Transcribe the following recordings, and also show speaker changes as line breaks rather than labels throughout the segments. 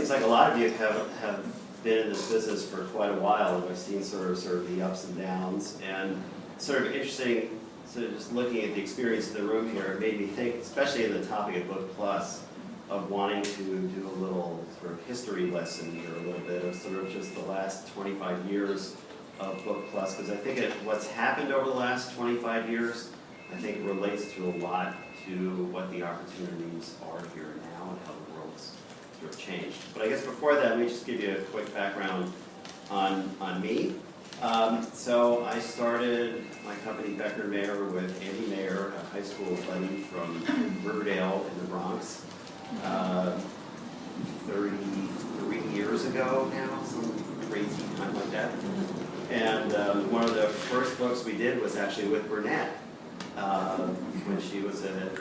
seems like a lot of you have been in this business for quite a while, and I've seen sort of the ups and downs, and sort of interesting, sort of just looking at the experience in the room here, it made me think, especially in the topic of Book Plus, of wanting to do a little sort of history lesson here, a little bit of sort of just the last 25 years of Book Plus, because I think what's happened over the last 25 years, I think relates to a lot to what the opportunities are here now and how the world's sort of changed. But I guess before that, let me just give you a quick background on me. So I started my company, Becker Mayer, with Andy Mayer, a high school buddy from Riverdale in the Bronx, 33 years ago now, some crazy time like that. And one of the first books we did was actually with Burnett when she was at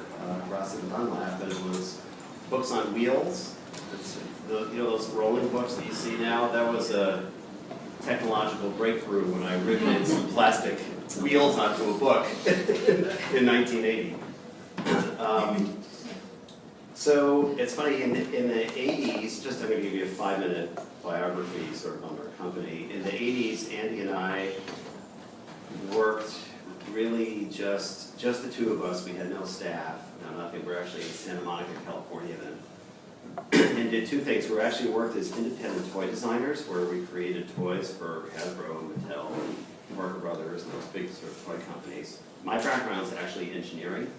Russ and Dunlap, and it was books on wheels. It's those rolling books that you see now. That was a technological breakthrough when I riveted some plastic wheels onto a book in 1980. So it's funny, in the 80s, just I'm going to give you a 5-minute biography sort of on our company. In the 80s, Andy and I worked really just the two of us. We had no staff, no nothing. We're actually in Santa Monica, California then. And did two things. We actually worked as independent toy designers, where we created toys for Hasbro and Mattel and Parker Brothers and those big sort of toy companies. My background is actually engineering,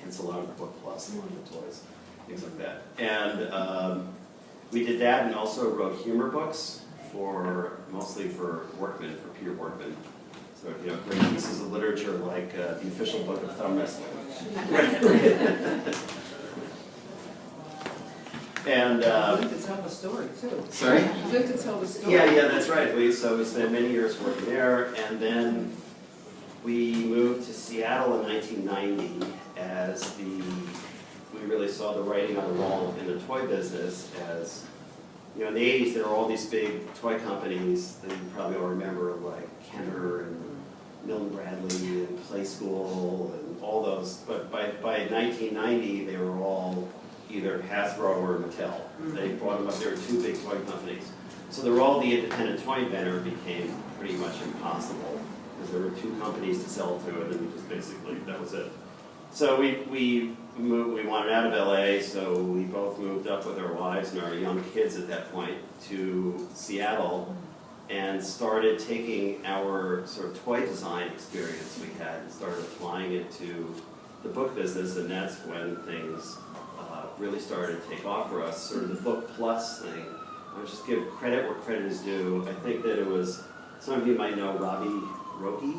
hence a lot of the Book Plus, a lot of the toys, things like that. And we did that, and also wrote humor books mostly for workmen, for Peter Workman. So, great pieces of literature like the official book of thumb wrestling. And
you live to tell the story too.
Sorry?
You live to tell the story.
Yeah, that's right. So we spent many years working there, and then we moved to Seattle in 1990 as we really saw the writing on the wall in the toy business. As in the 80s, there were all these big toy companies that you probably all remember, like Kenner and Milton Bradley and Play School and all those. But by 1990, they were all either Hasbro or Mattel. They brought them up. There were two big toy companies. So the role of the independent toy inventor became pretty much impossible, because there were two companies to sell to, and then we just basically, that was it. So we wanted out of LA, so we both moved up with our wives and our young kids at that point to Seattle, and started taking our sort of toy design experience we had and started applying it to the book business, and that's when things really started to take off for us. Sort of the Book Plus thing, I'll just give credit where credit is due. I think that it was, some of you might know Robbie Roki,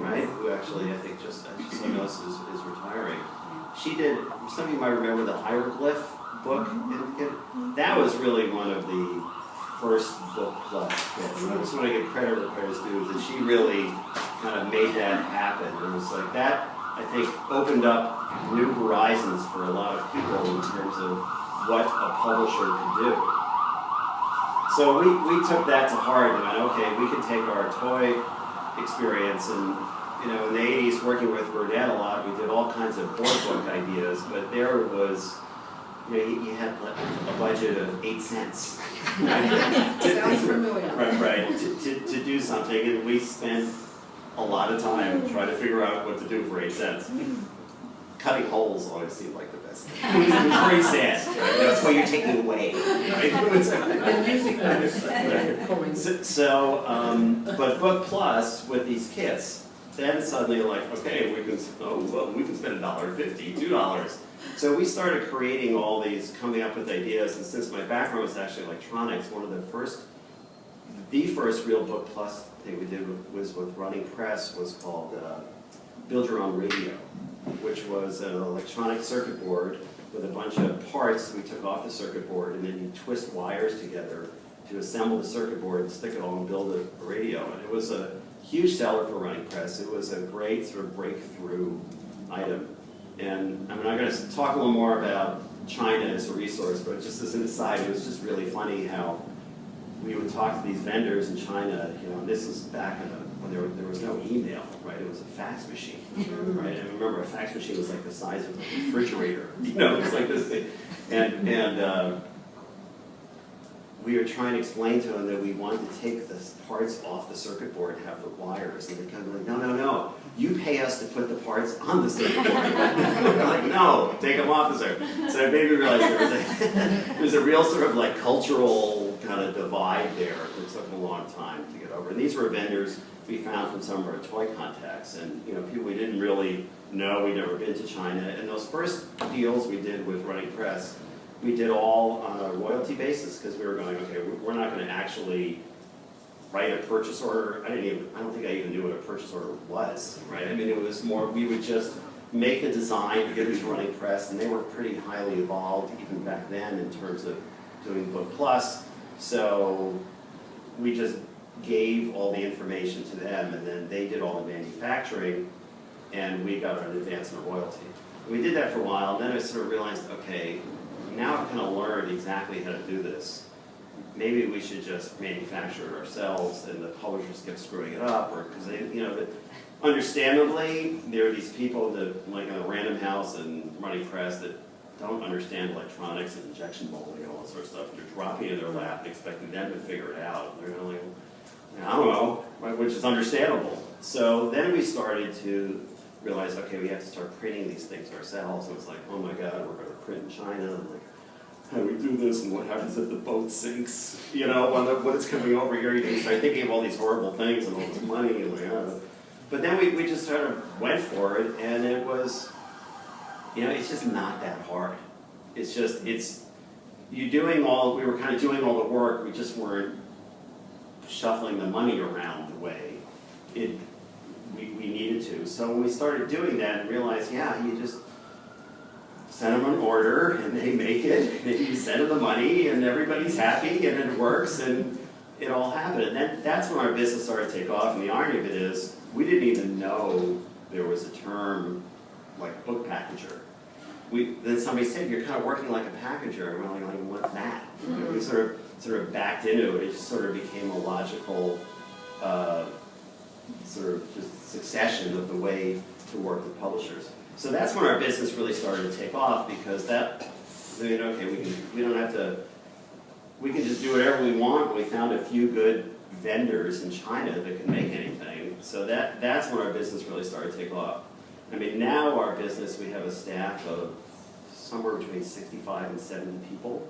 right? Who actually, I think, just some of us is retiring. She did, some of you might remember the Hieroglyph book. That was really one of the first Book Plus books. And I just want to give credit where credit is due, that she really kind of made that happen. It was like that, I think, opened up new horizons for a lot of people in terms of what a publisher could do. So we took that to heart and went, okay, we can take our toy experience, and in the 80s, working with Burnett a lot, we did all kinds of board book ideas, but there was, you had a budget of 8 cents. Right?
Sounds familiar.
Right, to do something, and we spent a lot of time trying to figure out what to do for 8 cents. Cutting holes always seemed like the best thing. It was very sad, right? That's what you're taking away, right?
And using those.
But Book Plus, with these kits, then suddenly like, okay, we can spend $1.50, $2. So we started creating all these, coming up with ideas, and since my background was actually electronics, one of the first real Book Plus thing we did was with Running Press, was called Build Your Own Radio, which was an electronic circuit board with a bunch of parts we took off the circuit board, and then you twist wires together to assemble the circuit board and stick it all and build a radio. And it was a huge seller for Running Press. It was a great sort of breakthrough item. And I'm going to talk a little more about China as a resource, but just as an aside, it was just really funny how we would talk to these vendors in China. And this was back when there was no email, right? It was a fax machine, right? And I remember a fax machine was like the size of a refrigerator. It was like this thing. And we were trying to explain to them that we wanted to take the parts off the circuit board and have the wires, and they're kind of like, no, no, no, you pay us to put the parts on the circuit board. We're like, no, take them off the circuit. So it made me realize there was a real sort of like cultural kind of divide there that took a long time to get over. And these were vendors we found from some of our toy contacts, and people we didn't really know, we'd never been to China. And those first deals we did with Running Press, we did all on a royalty basis because we were going, okay, we're not going to actually write a purchase order. I don't think I even knew what a purchase order was, right? I mean, it was more, we would just make a design, give it to Running Press, and they were pretty highly evolved even back then in terms of doing Book Plus. So we just gave all the information to them, and then they did all the manufacturing, and we got an advance in a royalty. We did that for a while, and then I sort of realized, okay, now I've kind of learned exactly how to do this. Maybe we should just manufacture it ourselves, and the publishers kept screwing it up, or because they, but understandably, there are these people that, like in a Random House and Running Press, that don't understand electronics and injection molding and all that sort of stuff. They're dropping it in their lap, expecting them to figure it out. They're like, I don't know, which is understandable. So then we started to realize, okay, we have to start printing these things ourselves. And it was like, oh my God, we're going to print in China. And like, how do we do this? And what happens if the boat sinks? When it's coming over here, you start thinking of all these horrible things and all this money. And like, oh. But then we just sort of went for it, and it was, it's just not that hard. It's just, we were kind of doing all the work, we just weren't shuffling the money around the way we needed to. So when we started doing that and realized, yeah, you just send them an order and they make it, and you send them the money and everybody's happy and it works, and it all happened. And then that's when our business started to take off, and the irony of it is, we didn't even know there was a term like book packager. Then somebody said, you're kind of working like a packager, and we're like, what's that? We sort of backed into it. It just sort of became a logical sort of just succession of the way to work with publishers. So that's when our business really started to take off, because okay, we can just do whatever we want. We found a few good vendors in China that can make anything. So that's when our business really started to take off. I mean, now our business, we have a staff of somewhere between 65 and 70 people.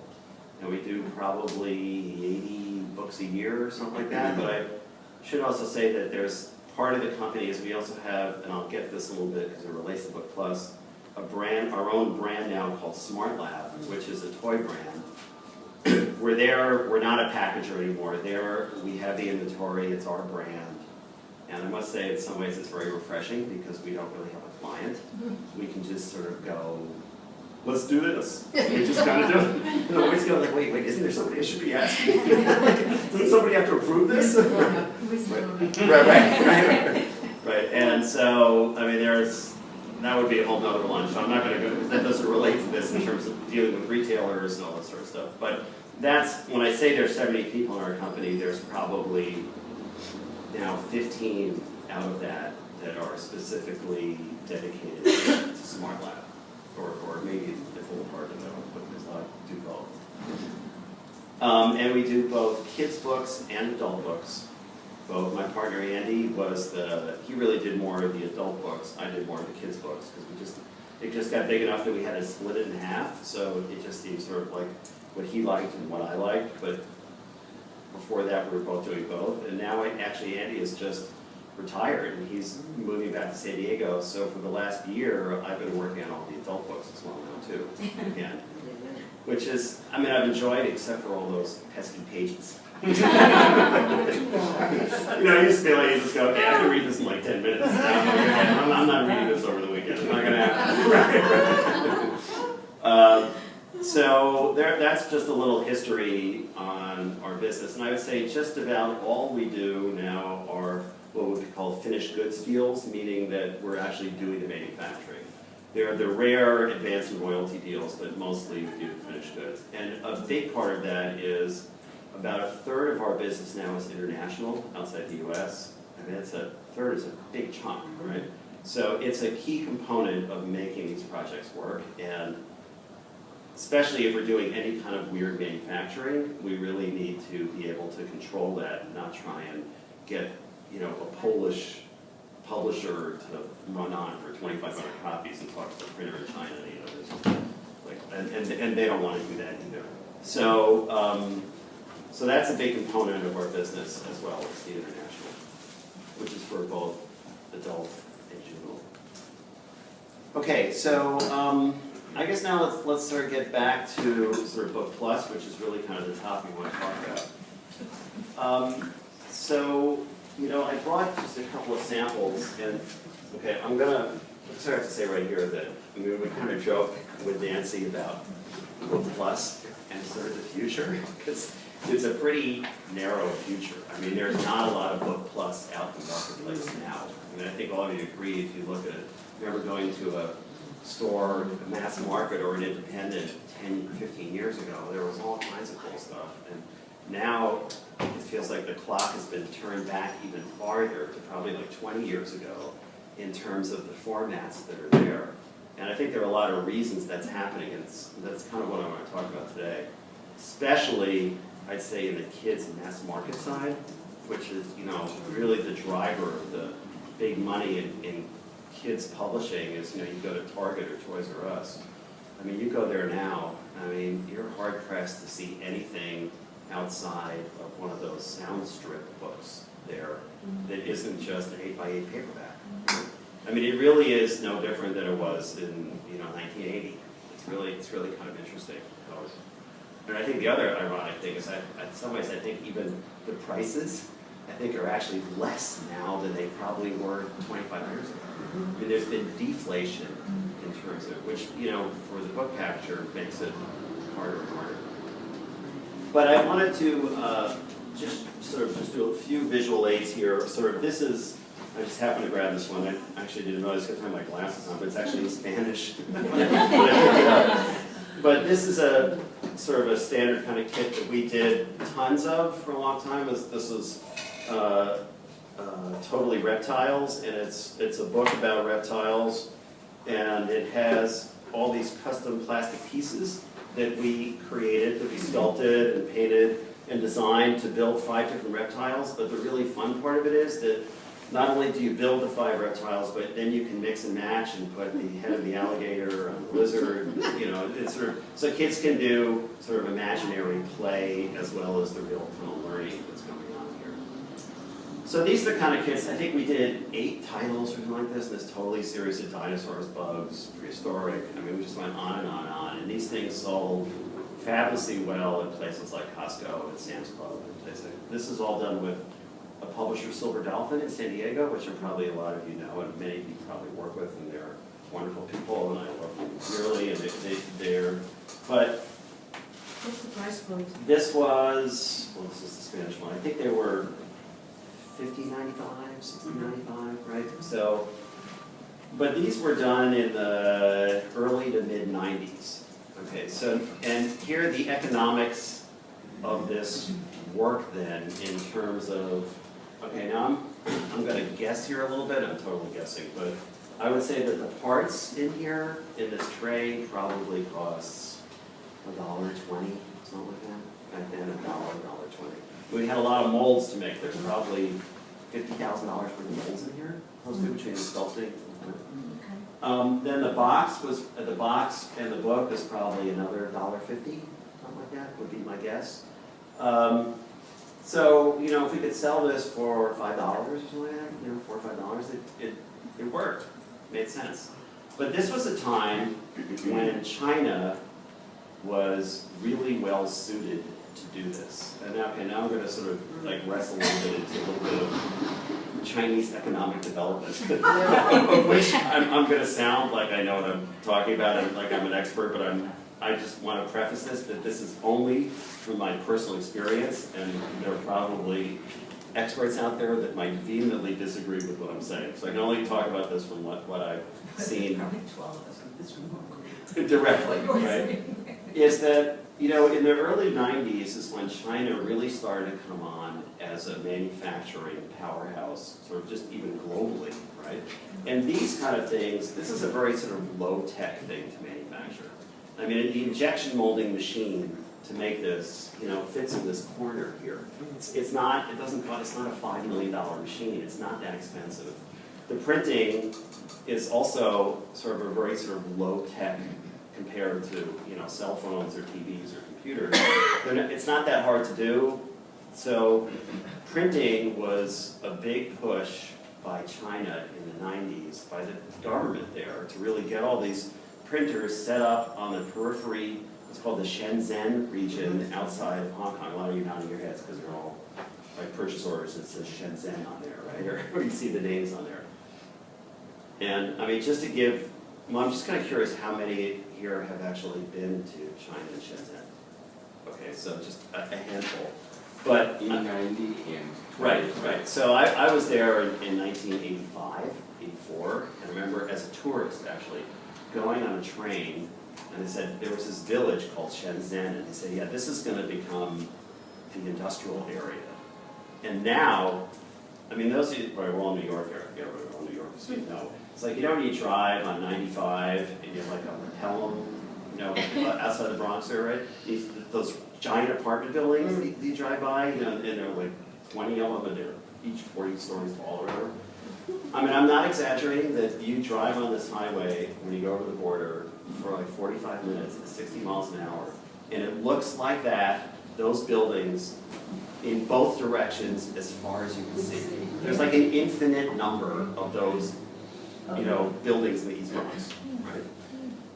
And we do probably 80 books a year or something like that. But I should also say that there's part of the company is we also have, and I'll get this a little bit because it relates to Book Plus, our own brand now called Smart Lab, which is a toy brand. We're not a packager anymore. We have the inventory, it's our brand. And I must say, in some ways, it's very refreshing because we don't really have a client. We can just sort of go, let's do this. We just kind of do it. And I always go like, wait, isn't there somebody I should be asking? Doesn't somebody have to approve this? Right. And so, I mean, that would be a whole nother lunch. I'm not going to go, because that doesn't relate to this in terms of dealing with retailers and all that sort of stuff. But that's, when I say there's 70 people in our company, there's probably now 15 out of that are specifically dedicated to Smart Lab, or maybe the full part of that, but there's not do both. And we do both kids books and adult books. Both my partner Andy he really did more of the adult books. I did more of the kids books because it just got big enough that we had to split it in half. So it just seemed sort of like what he liked and what I liked, but before that, we were both doing both, and now actually Andy is just retired, and he's moving back to San Diego, so for the last year, I've been working on all the adult books as well now, too, again. Which is, I mean, I've enjoyed it, except for all those pesky pages. You used to be like, you just go, okay, I can read this in like 10 minutes. I'm not reading this over the weekend, it's not going to happen. So that's just a little history on our business. And I would say just about all we do now are what would be called finished goods deals, meaning that we're actually doing the manufacturing. They're the rare advance and royalty deals, but mostly we do finished goods. And a big part of that is about a third of our business now is international, outside the US. I mean, a third is a big chunk, right? So it's a key component of making these projects work. And especially if we're doing any kind of weird manufacturing, we really need to be able to control that and not try and get, you know, a Polish publisher to run on for 2,500 copies and talk to the printer in China, you know, and they don't want to do that either. So, so that's a big component of our business as well as the international, which is for both adult and juvenile. Okay, so I guess now let's sort of get back to sort of Book Plus, which is really kind of the topic we want to talk about. So, you know, I brought just a couple of samples, and okay, I'm gonna sort of have to say right here that we kind of joke with Nancy about Book Plus and sort of the future, because it's a pretty narrow future. I mean, there's not a lot of Book Plus out in the marketplace now. I mean, I think all of you agree if you look at it. Remember going to a store, a mass market, or an independent 10 or 15 years ago, there was all kinds of cool stuff. And now it feels like the clock has been turned back even farther to probably like 20 years ago in terms of the formats that are there. And I think there are a lot of reasons that's happening, and that's kind of what I want to talk about today. Especially, I'd say, in the kids mass market side, which is, you know, really the driver of the big money in kids publishing is, you know, you go to Target or Toys R Us. I mean, you go there now, I mean, you're hard pressed to see anything outside of one of those sound strip books there that isn't just an 8x8 paperback. I mean, it really is no different than it was in, you know, 1980. It's really kind of interesting. And I think the other ironic thing is that in some ways I think even the prices, I think, are actually less now than they probably were 25 years ago. I mean, there's been deflation in terms of, which, you know, for the book packager makes it harder and harder. But I wanted to just do a few visual aids here. Sort of, this is, I just happened to grab this one. I actually didn't notice because I have my glasses on, but it's actually in Spanish. But this is a sort of a standard kind of kit that we did tons of for a long time. This is Totally Reptiles, and it's a book about reptiles, and it has all these custom plastic pieces that we created, that we sculpted and painted and designed to build 5 different reptiles. But the really fun part of it is that not only do you build the 5 reptiles, but then you can mix and match and put the head of the alligator on the lizard. You know, it's sort of, so kids can do sort of imaginary play as well as the real kind of learning that's going on here. So these are the kind of kits. I think we did 8 titles or something like this in this totally series of dinosaurs, bugs, prehistoric. I mean, we just went on and on and on. And these things sold fabulously well in places like Costco and Sam's Club and places. This is all done with a publisher, Silver Dolphin, in San Diego, which I'm probably a lot of you know, and many of you probably work with, and they're wonderful people, and I love them dearly, and they're, but
What's the price point?
this was, well, this is the Spanish one, I think they were $50.95, $60.95, right? So, but these were done in the early to mid 90s. Okay, so, and here are the economics of this work then in terms of, okay, now I'm going to guess here a little bit, I'm totally guessing, but I would say that the parts in here, in this tray, probably costs $1.20, something like that. Back then, $1, $1.20. We had a lot of molds to make. There's probably $50,000 worth of molds in here, close to between the sculpting. Then the box and the book is probably another $1.50, something like that, would be my guess. So, you know, if we could sell this for $5 or something like that, you know, $4 or $5, it worked, made sense. But this was a time when China was really well suited to do this. And now, okay, now I'm going to sort of like wrestle a little bit into a little bit of Chinese economic development, of which I'm going to sound like I know what I'm talking about and like I'm an expert, but I just want to preface this that this is only from my personal experience, and there are probably experts out there that might vehemently disagree with what I'm saying. So I can only talk about this from what I've seen.
Probably 12 of us in this room.
Directly, right? Is that, you know, in the early 90s is when China really started to come on as a manufacturing powerhouse, sort of just even globally, right? And these kind of things, this is a very sort of low-tech thing to manufacture. I mean, the injection molding machine to make this, fits in this corner here. It's not, it doesn't cost, it's not a $5 million machine. It's not that expensive. The printing is also sort of a very sort of low tech compared to, cell phones or TVs or computers. It's not that hard to do. So printing was a big push by China in the 90s, by the government there, to really get all these printers set up on the periphery. It's called the Shenzhen region outside of Hong Kong. A lot of you nodding your heads because they're all like purchase orders. It says Shenzhen on there, right? Or you see the names on there. And I mean, just to give, well, I'm just kind of curious how many here have actually been to China and Shenzhen. Okay, so just a handful. But
in 90 and
right. So I was there in 1985, 84, and I remember as a tourist actually going on a train, and they said there was this village called Shenzhen, and they said, yeah, this is going to become the industrial area. And now, I mean, those of you, we're all New York here, yeah, we're all New York, so you know. It's like, when you drive on 95 and you're like on Pelham, outside the Bronx there, right? Those giant apartment buildings that you drive by, and they're like 20 of them, and they're each 40 stories tall or whatever. I mean, I'm not exaggerating that you drive on this highway when you go over the border for like 45 minutes at 60 miles an hour, and it looks like that, those buildings, in both directions as far as you can see. There's like an infinite number of those, buildings in the East Bronx, right?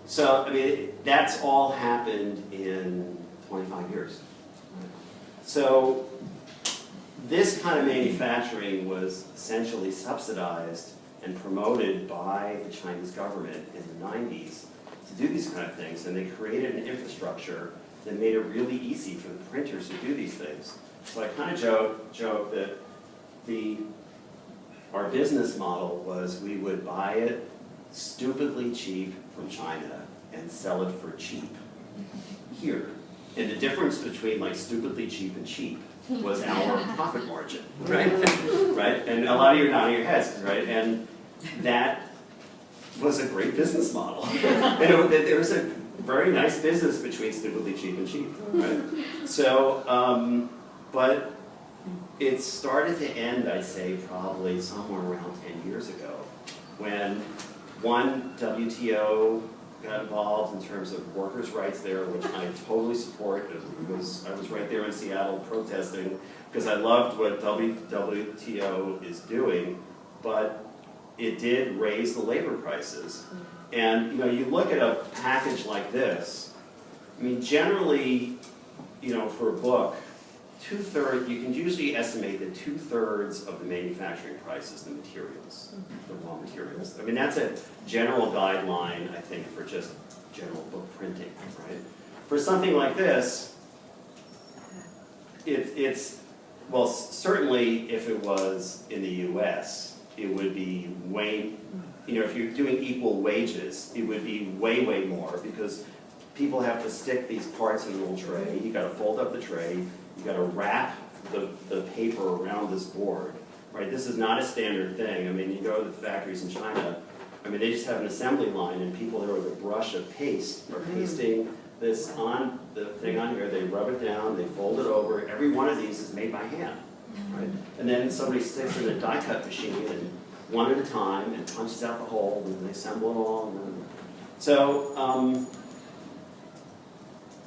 So, I mean, that's all happened in 25 years. So, this kind of manufacturing was essentially subsidized and promoted by the Chinese government in the 90s to do these kind of things, and they created an infrastructure that made it really easy for the printers to do these things. So I kind of joke that our business model was we would buy it stupidly cheap from China and sell it for cheap here. And the difference between like stupidly cheap and cheap was our profit margin, right? Right? And a lot of you are nodding your heads, right? And that was a great business model. And there was a very nice business between stupidly cheap and cheap, right? So, but it started to end, I'd say, probably somewhere around 10 years ago, when one, WTO got involved in terms of workers' rights there, which I totally support, because I was right there in Seattle protesting, because I loved what WTO is doing, but it did raise the labor prices. And you look at a package like this, I mean, generally, for a book, two-thirds, you can usually estimate that two-thirds of the manufacturing price is the materials, the raw materials. I mean, that's a general guideline, I think, for just general book printing, right? For something like this, it's well, certainly if it was in the US, it would be way, if you're doing equal wages, it would be way, way more, because people have to stick these parts in a little tray. You got to fold up the tray. You got to wrap the paper around this board, right? This is not a standard thing. I mean, you go to the factories in China, I mean, they just have an assembly line, and people there with a brush of paste are pasting this on the thing on here. They rub it down, they fold it over. Every one of these is made by hand, right? And then somebody sticks in a die-cut machine, and one at a time, and punches out the hole, and they assemble it all. So,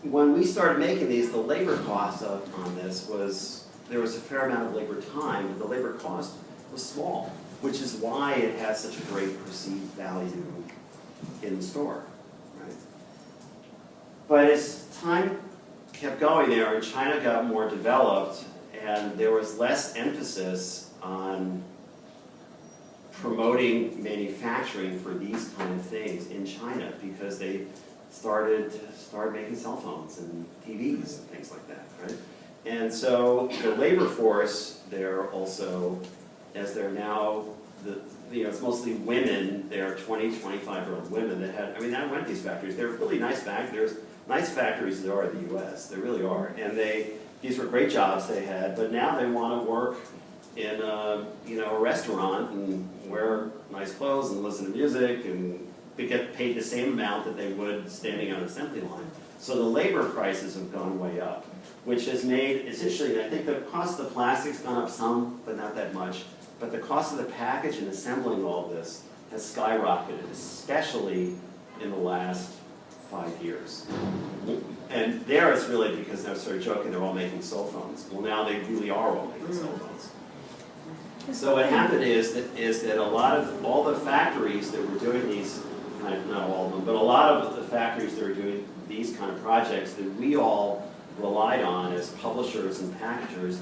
when we started making these, the labor cost on this was, there was a fair amount of labor time, but the labor cost was small, which is why it has such a great perceived value in the store, right? But as time kept going there, and China got more developed, and there was less emphasis on promoting manufacturing for these kind of things in China, because they started making cell phones and TVs and things like that, right? And so the labor force there also, as they're now, it's mostly women, they're 20, 25-year-old women that that went to these factories. They're really nice factories. There's nice factories there are in the US, they really are. And these were great jobs they had, but now they want to work in a restaurant and wear nice clothes and listen to music and they get paid the same amount that they would standing on an assembly line. So the labor prices have gone way up, which has made, essentially, I think the cost of the plastic's gone up some, but not that much. But the cost of the package and assembling all of this has skyrocketed, especially in the last 5 years. And there it's really because I was sort of joking, they're all making cell phones. Well, now they really are all making cell phones. So what happened is that a lot of, all the factories that were doing these, not all of them, but a lot of the factories that were doing these kind of projects that we all relied on as publishers and packagers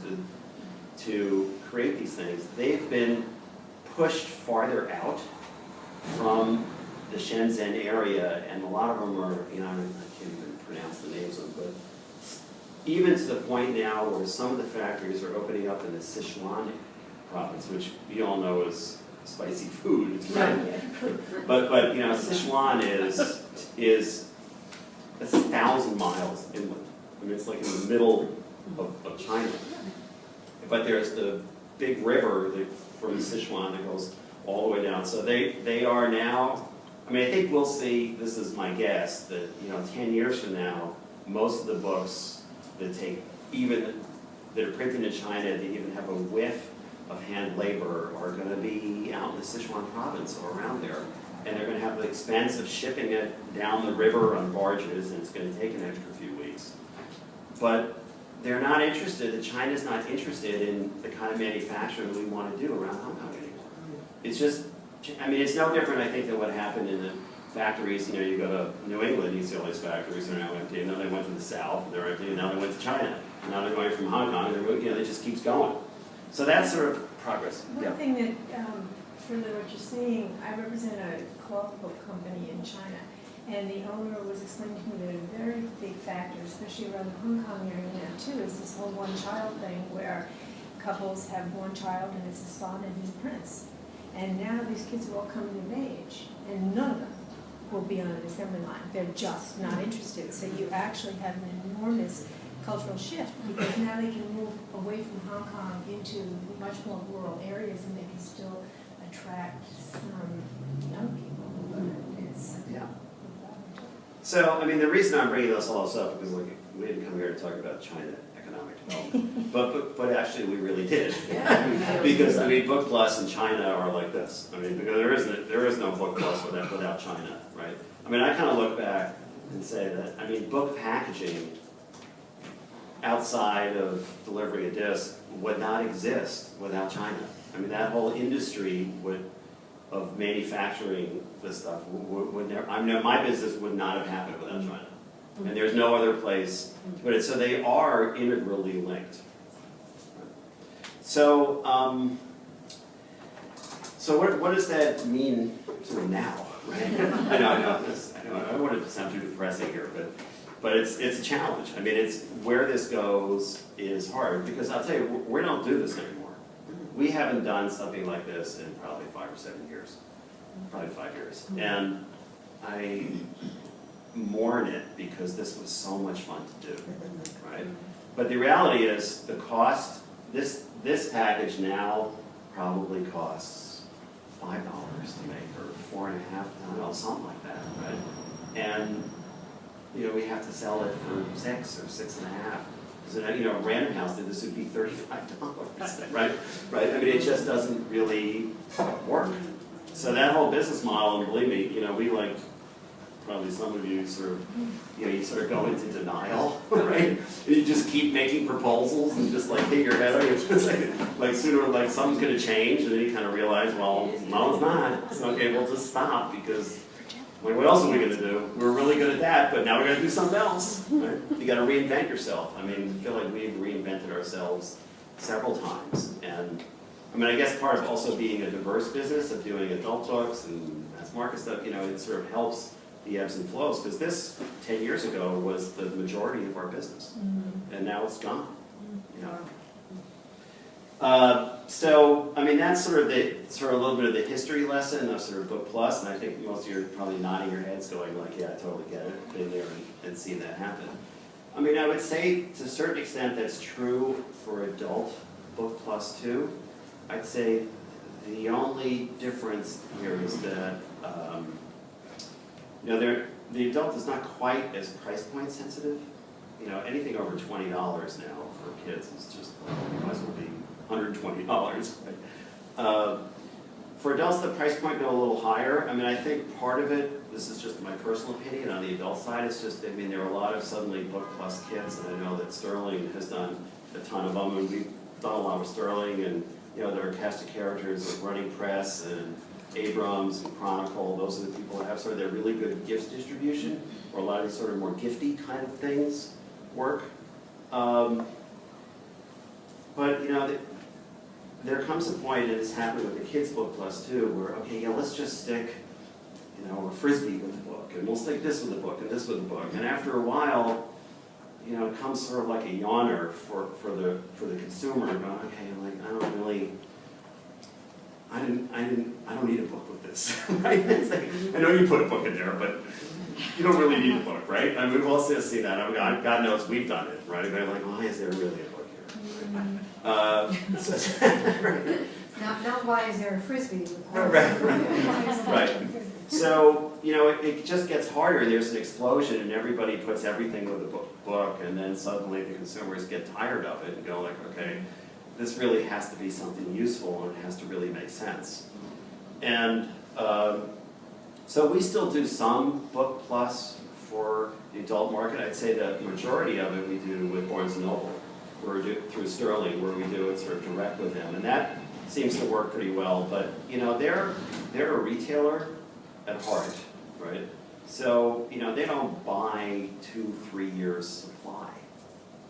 to create these things, they've been pushed farther out from the Shenzhen area, and a lot of them are, I can't even pronounce the names of them, but even to the point now where some of the factories are opening up in the Sichuan province, which we all know is spicy food. It's right. But Sichuan is that's 1,000 miles inland. I mean, it's like in the middle of China. But there's the big river from Sichuan that goes all the way down. So they are now, I mean, I think we'll see, this is my guess, that 10 years from now, most of the books that are printed in China, that even have a whiff of hand labor, are going to be out in the Sichuan province or around there. And they're going to have the expense of shipping it down the river on barges, and it's going to take an extra few weeks. But they're not interested, China's not interested in the kind of manufacturing we want to do around Hong Kong anymore. It's just, I mean, it's no different, I think, than what happened in the factories. You go to New England, you see all these factories are now empty, and then they went to the south, and they're empty, and now they went to China. And now they're going from Hong Kong, and it just keeps going. So that's sort of progress.
One thing that, further what you're saying, I represent a cloth book company in China, and the owner was explaining to me that a very big factor, especially around the Hong Kong area now too, is this whole one-child thing where couples have one child and it's a son and he's a prince. And now these kids are all coming of age, and none of them will be on an assembly line. They're just not interested. So you actually have an enormous cultural shift, because now they can move away from Hong Kong into much more rural areas, and they can still attract some young people.
Yeah. So, I mean, the reason I'm bringing this all up, because we didn't come here to talk about China economic development, but actually we really did.
Yeah.
Because, I mean, Book Plus and China are like this. I mean, because there is no Book Plus without China, right? I mean, I kind of look back and say that, I mean, book packaging outside of delivering a disc would not exist without China. I mean, that whole industry of manufacturing this stuff would never, my business would not have happened without China. And there's no other place to put it. So they are integrally linked. So, what does that mean sort of now, right? I know, I don't want it to sound too depressing here, but it's a challenge. I mean, where this goes is hard, because I'll tell you, we don't do this anymore. We haven't done something like this in probably 5 or 7 years, probably 5 years. And I mourn it because this was so much fun to do, right? But the reality is the cost, this package now probably costs $5 to make, or $4.50, I don't know, something like that, right? And we have to sell it for $6 or $6.50. So Random House did this, would be $35, right? Right? I mean, it just doesn't really work. So that whole business model, and believe me, we probably some of you sort of, you sort of go into denial, right? You just keep making proposals and just hit your head on it. It's sooner something's going to change, and then you kind of realize, well, no, it's not. So, okay, we'll just stop, because what else are we going to do? We're really good at that, but now we're going to do something else. Right? You got to reinvent yourself. I mean, I feel like we've reinvented ourselves several times, and I mean, I guess part of also being a diverse business, of doing adult books and mass market stuff, it sort of helps the ebbs and flows, because this 10 years ago was the majority of our business, and now it's gone. So, I mean, that's sort of a little bit of the history lesson of sort of Book Plus, and I think most of you are probably nodding your heads going yeah, I totally get it, been there and seen that happen. I mean, I would say to a certain extent that's true for adult Book Plus too. I'd say the only difference here is that you know, the adult is not quite as price point sensitive. You know, anything over $20 now for kids is just, it might as well be $120. Right? For adults, the price point go a little higher. I mean, I think part of it, this is just my personal opinion, on the adult side, it's just, I mean, there are a lot of suddenly Book Plus kits, and I know that Sterling has done a ton of them, and we've done a lot with Sterling, and, you know, there are cast of characters like Running Press and Abrams and Chronicle. Those are the people that have sort of their really good gifts distribution, or a lot of these sort of more gifty kind of things work. But, you know, there comes a point, and it's happened with the Kids Book Plus too, where, okay, yeah, let's just stick, you know, a Frisbee with the book, and we'll stick this with the book, and this with the book. And after a while, you know, it comes sort of like a yawner for the consumer, going, okay, like, I don't really, I don't need a book with this, right? It's like, I know you put a book in there, but you don't really need a book, right? I mean, we've all seen that. I mean, God knows we've done it, right? They're like, why is there really a book here?
Not why is there a Frisbee with
Right. So, you know, it just gets harder. There's an explosion, and everybody puts everything with a book, and then suddenly the consumers get tired of it and go like, okay, this really has to be something useful, and it has to really make sense. And so we still do some Book Plus for the adult market. I'd say the majority of it we do with Barnes & Noble, through Sterling, where we do it sort of direct with them. And that seems to work pretty well. But, you know, they're a retailer at heart, right? So, you know, they don't buy 2-3 years supply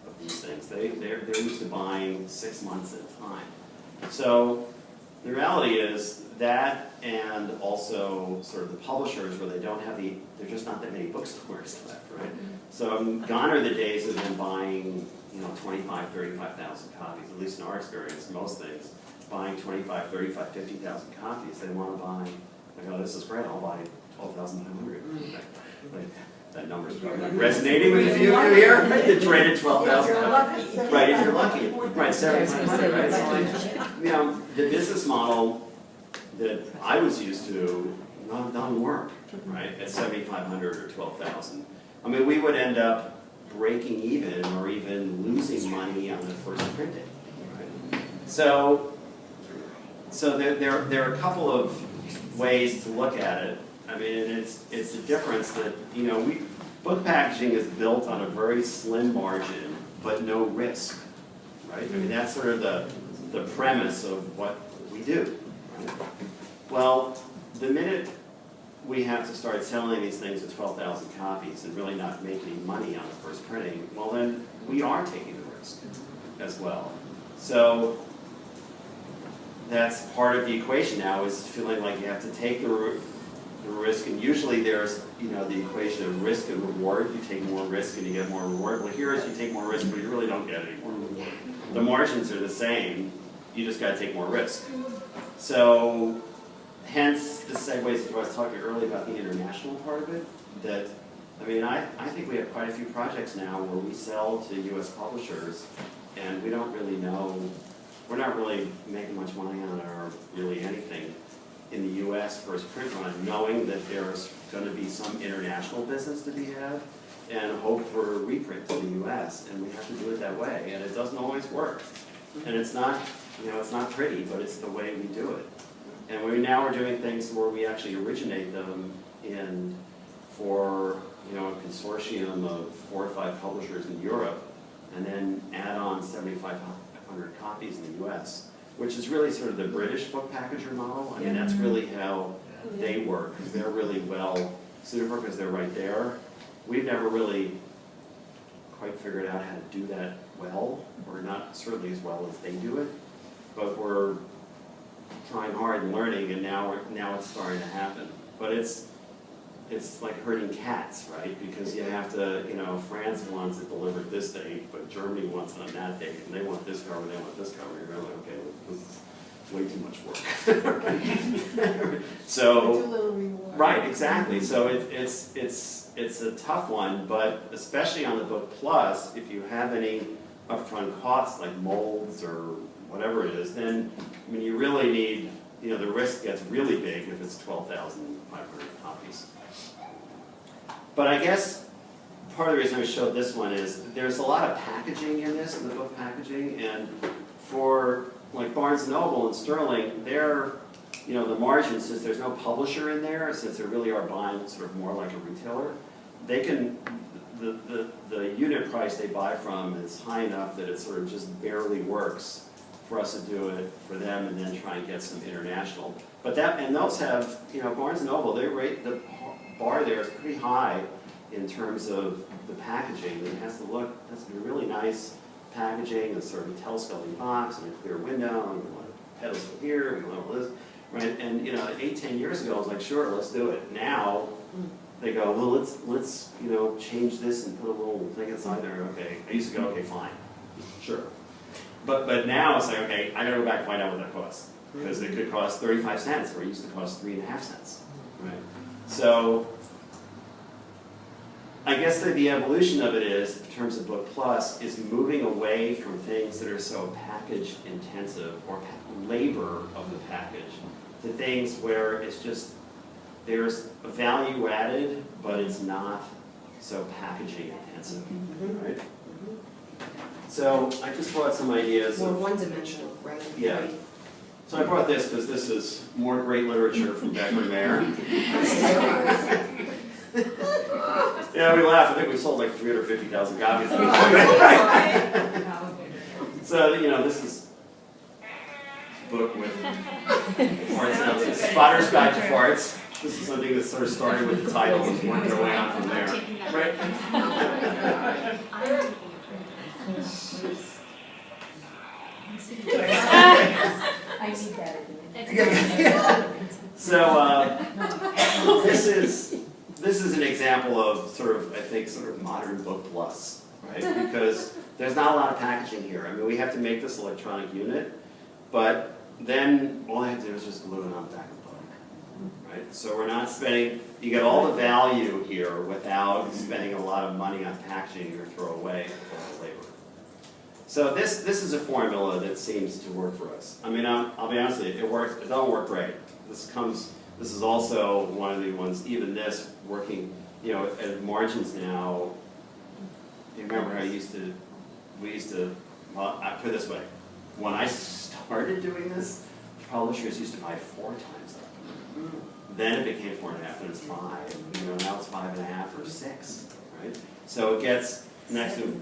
of these things. They're used to buying 6 months at a time. So the reality is that, and also sort of the publishers where they don't have there're just not that many bookstores left, right? So gone are the days of them buying, you know, 25, 35,000 copies, at least in our experience, most things, buying 25, 35, 50,000 copies. They want to buy, like, oh, this is great, I'll buy 12,900. Like, that number's probably resonating with a few of you here. The dreaded 12,000. Right, if you're lucky. Right, 7,500, right? So, like, you know, the business model that I was used to doesn't work, right, at 7,500 or 12,000. I mean, we would end up breaking even or even losing money on the first printing, right? So there are a couple of ways to look at it. I mean, it's a difference that, you know, book packaging is built on a very slim margin, but no risk, right? I mean, that's sort of the premise of what we do, right? Well, the minute we have to start selling these things at 12,000 copies and really not make any money on the first printing, well then we are taking the risk as well. So that's part of the equation now, is feeling like you have to take the risk, and usually there's, you know, the equation of risk and reward. You take more risk and you get more reward. Well, here is you take more risk, but you really don't get any more reward. The margins are the same, you just got to take more risk. So hence, this segues into what I was talking earlier about the international part of it. That, I mean, I think we have quite a few projects now where we sell to U.S. publishers, and we don't really know, we're not really making much money on it, or really anything in the U.S. first print run, knowing that there's going to be some international business to be had, and hope for a reprint to the U.S., and we have to do it that way, and it doesn't always work. And it's not, you know, it's not pretty, but it's the way we do it. And we now are doing things where we actually originate them for, you know, a consortium of 4 or 5 publishers in Europe, and then add on 7,500 copies in the U.S., which is really sort of the British book packager model. I mean, that's really how they work, because they're really well suited for it, because they're right there. We've never really quite figured out how to do that well, or not certainly as well as they do it, but we're trying hard and learning, and now it's starting to happen. But it's like herding cats, right? Because you have to, you know, France wants it delivered this date, but Germany wants it on that date, and they want this cover, they want this cover. You're like, okay, this is way too much work. So, right, exactly. So it's a tough one, but especially on the Book Plus, if you have any upfront costs like molds or whatever it is, then, I mean, you really need, you know, the risk gets really big if it's 12,500 copies. But I guess part of the reason I showed this one is there's a lot of packaging in this, in the book packaging, and for like Barnes & Noble and Sterling, they're, you know, the margins, since there's no publisher in there, since they really are buying sort of more like a retailer, they can, the unit price they buy from is high enough that it sort of just barely works for us to do it for them and then try and get some international. But that, and those have, you know, Barnes & Noble, they rate, the bar there is pretty high in terms of the packaging. It has to look, it has to be really nice packaging, a sort of telescoping box and a clear window, and we want pedestal here, we want all this, right? And you know, 8-10 years ago, I was like, sure, let's do it. Now, they go, well, let's you know, change this and put a little thing inside there. Okay, I used to go, okay, fine, sure. But now it's like, okay, I gotta go back and find out what that costs. Because it could cost 35 cents, where it used to cost 3.5 cents, right? So, I guess that the evolution of it is, in terms of Book Plus, is moving away from things that are so package intensive or labor of the package to things where it's just, there's a value added, but it's not so packaging intensive, right? So I just brought some ideas.
More one-dimensional, right?
Yeah. So I brought this because this is more great literature from Becker and Mayer. Yeah, we laugh. I think we sold like 350,000 copies. So, you know, this is a book with farts now. It's Spotter's Guide to Farts. This is something that sort of started with the title and worked their way on from there. Right?
I need that.
So this is an example of sort of, I think, sort of modern Book Plus, right? Because there's not a lot of packaging here. I mean, we have to make this electronic unit, but then all I have to do is just glue it on the back of the book, right? So we're not spending, you get all the value here without spending a lot of money on packaging or throw away all the labor. So this is a formula that seems to work for us. I mean, I'll be honest with you, it works. It doesn't work great. This is also one of the ones. Even this working, you know, at margins now. You remember how we used to. Well, I put it this way: when I started doing this, publishers used to buy 4 times that. Then it became 4.5, and it's 5. You know, now it's 5.5 or 6, right? So it gets next to.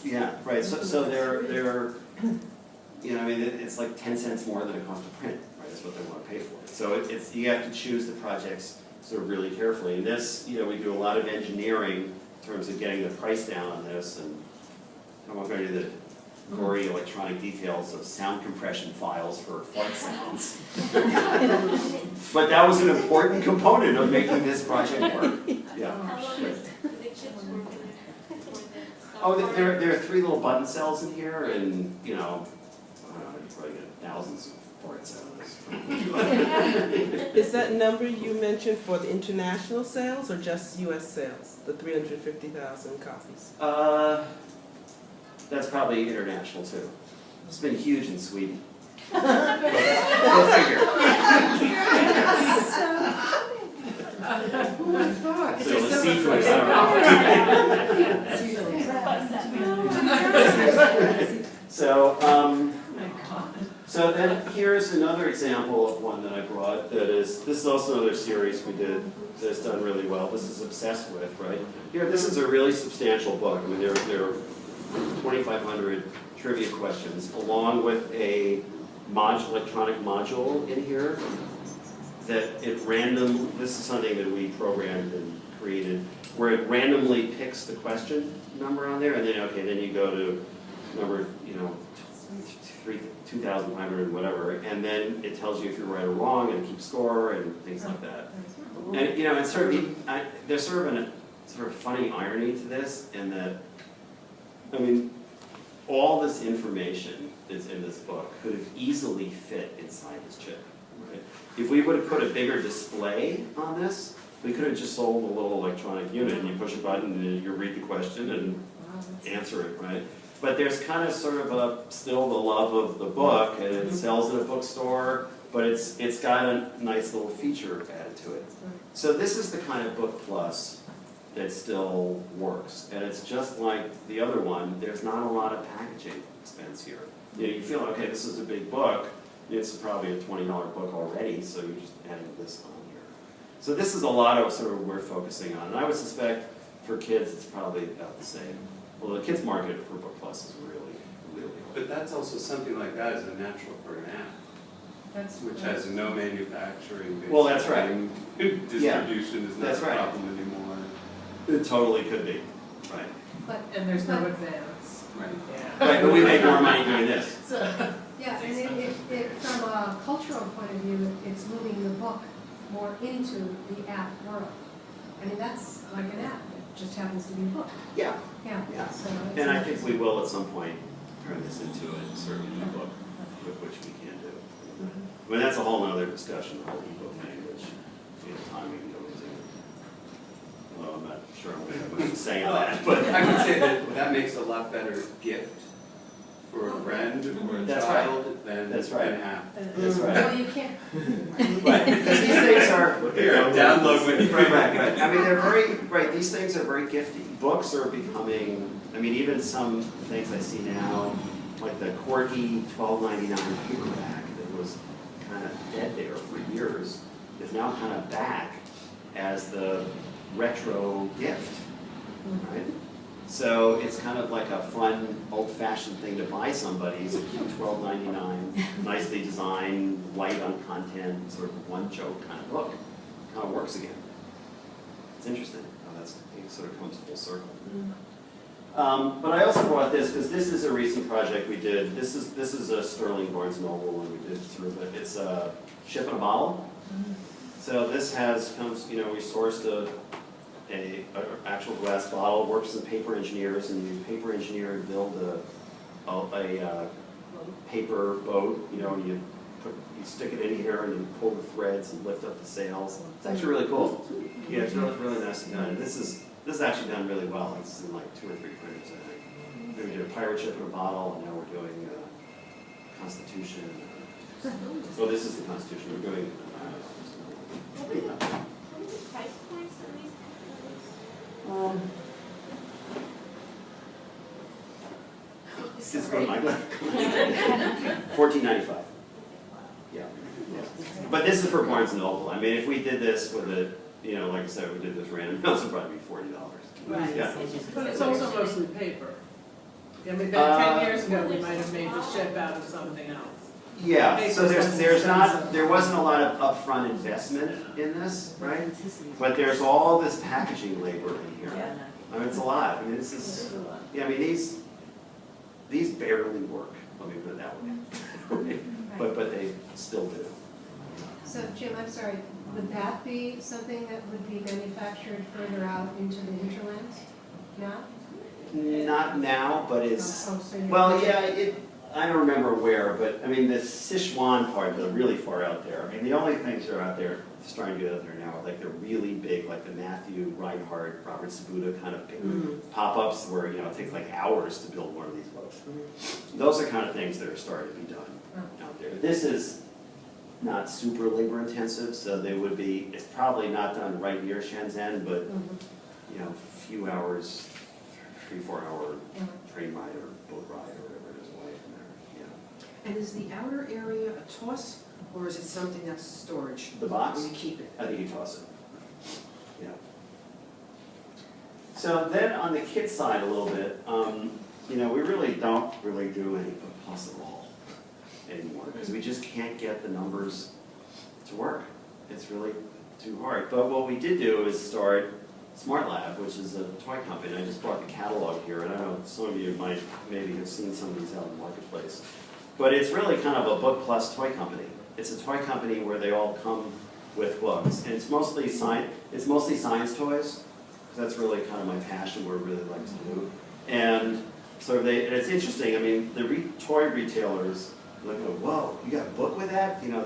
Yeah, right. So they're, you know, I mean, it's like 10 cents more than it costs to print, right? That's what they want to pay for it. So it's you have to choose the projects sort of really carefully. And this, you know, we do a lot of engineering in terms of getting the price down on this, and I won't go into the gory electronic details of sound compression files for fart sounds. But that was an important component of making this project work. Yeah. Oh, there are 3 little button cells in here, and you know, I don't know, you probably get thousands of parts out of this.
Is that number you mentioned for the international sales or just U.S. sales? The 350,000 copies.
That's probably international too. It's been huge in Sweden. Go figure.
Who would have thought?
So the seafood, I don't know. So then here's another example of one that I brought that is, this is also another series we did that's done really well. This is Obsessed With, right? Here, this is a really substantial book. I mean, there are 2,500 trivia questions along with a electronic module in here that this is something that we programmed and created, where it randomly picks the question number on there, and then, okay, then you go to number, you know, 2,500 whatever, and then it tells you if you're right or wrong, and keeps score, and things like that. And, you know, it's sort of, there's sort of a sort of funny irony to this, in that, I mean, all this information that's in this book could have easily fit inside this chip, right? If we would have put a bigger display on this, we could have just sold a little electronic unit, and you push a button, and you read the question, and answer it, right? But there's kind of sort of still the love of the book, and it sells at a bookstore, but it's got a nice little feature added to it. So this is the kind of Book Plus that still works. And it's just like the other one, there's not a lot of packaging expense here. You know, you feel, okay, this is a big book, it's probably a $20 book already, so you're just adding this on here. So this is a lot of sort of what we're focusing on. And I would suspect for kids, it's probably about the same. Well, the kids market for Book Plus is really, really low.
But that's also something like that is a natural for an app,
That's.
which has no manufacturing.
Well, that's right.
Distribution is not
that's
a
right.
problem anymore.
It totally could be, right.
But,
And there's no
But-
advance.
Right.
Yeah.
Right, but we make more money doing this.
yeah, and from a cultural point of view, it's moving the book more into the app world. I mean, that's like an app, it just happens to be a book,
Yeah.
yeah.
Yeah.
So it's
And I think we will at some point turn this into a sort of ebook, which we can do. I mean, that's a whole other discussion, the whole ebook thing, which, you know, time we can go into. Well, I'm not sure I'm going to have much to say on that, but.
I would say that that makes a lot better gift for a friend or a
That's right.
child than
That's right.
an app.
That's right.
Well, you can't,
Right, because these things are.
Here, download when you.
Right, right. I mean, they're very, right, these things are very gifty. Books are becoming, I mean, even some things I see now, like the quirky $12.99 paperback that was kind of dead there for years, is now kind of back as the retro gift, right? So it's kind of like a fun, old-fashioned thing to buy somebody. It's a cute $12.99, nicely designed, light on content, sort of one joke kind of book. Kind of works again. It's interesting how it sort of comes full circle. But I also brought this because this is a recent project we did. This is a Sterling Barnes Noble, and we did sort of it's a ship in a bottle. So this comes, you know, we sourced a actual glass bottle, works in paper engineers, and you paper engineer and build a paper boat, you know, and you stick it in here and you pull the threads and lift up the sails. It's actually really cool. Yeah, it's really nicely done. And this is actually done really well. It's in like 2 or 3 printers, I think. Then we did a pirate ship in a bottle, and now we're doing Constitution. Well, this is the Constitution. We're doing.
What are the price points on these
Just go to my $14.95. Yeah. But this is for Barnes and Noble. I mean, if we did this with a, you know, like I said, we did this random house, it'd probably be $40.
Right.
Yeah.
But it's also mostly paper. I mean, about 10 years ago, we might have made the ship out of something else.
Yeah, so there wasn't a lot of upfront investment in this, right? But there's all this packaging labor in here. I mean, it's a lot. I mean, this is, yeah, I mean, these barely work, let me put it that way. But they still do.
so Jim, I'm sorry, would that be something that would be manufactured further out into the hinterlands? No?
Not now, but it's,
Oh, so you're-
well, yeah, I don't remember where, but I mean, the Sichuan part, they're really far out there. I mean, the only things that are out there, starting to get out there now, are like they're really big, like the Matthew Reinhardt, Robert Sabuda kind of big pop-ups where, you know, it takes like hours to build one of these books. Those are kind of things that are starting to be done out there. This is not super labor intensive, so they would be, it's probably not done right near Shenzhen, but, you know, a few hours, 3-4 hour train ride or boat ride or whatever it is away from there, yeah.
And is the outer area a toss, or is it something that's storage?
The box?
Where you keep it?
I think you toss it. Yeah. So then on the kit side a little bit, you know, we really don't do any Book Plus at all anymore because we just can't get the numbers to work. It's really too hard. But what we did do is start Smart Lab, which is a toy company. I just brought the catalog here, and I know some of you might maybe have seen some of these out in the marketplace. But it's really kind of a Book Plus toy company. It's a toy company where they all come with books, and it's mostly science toys. That's really kind of my passion, what I really like to do. And so and it's interesting. I mean, the toy retailers like, whoa, you got a book with that? You know,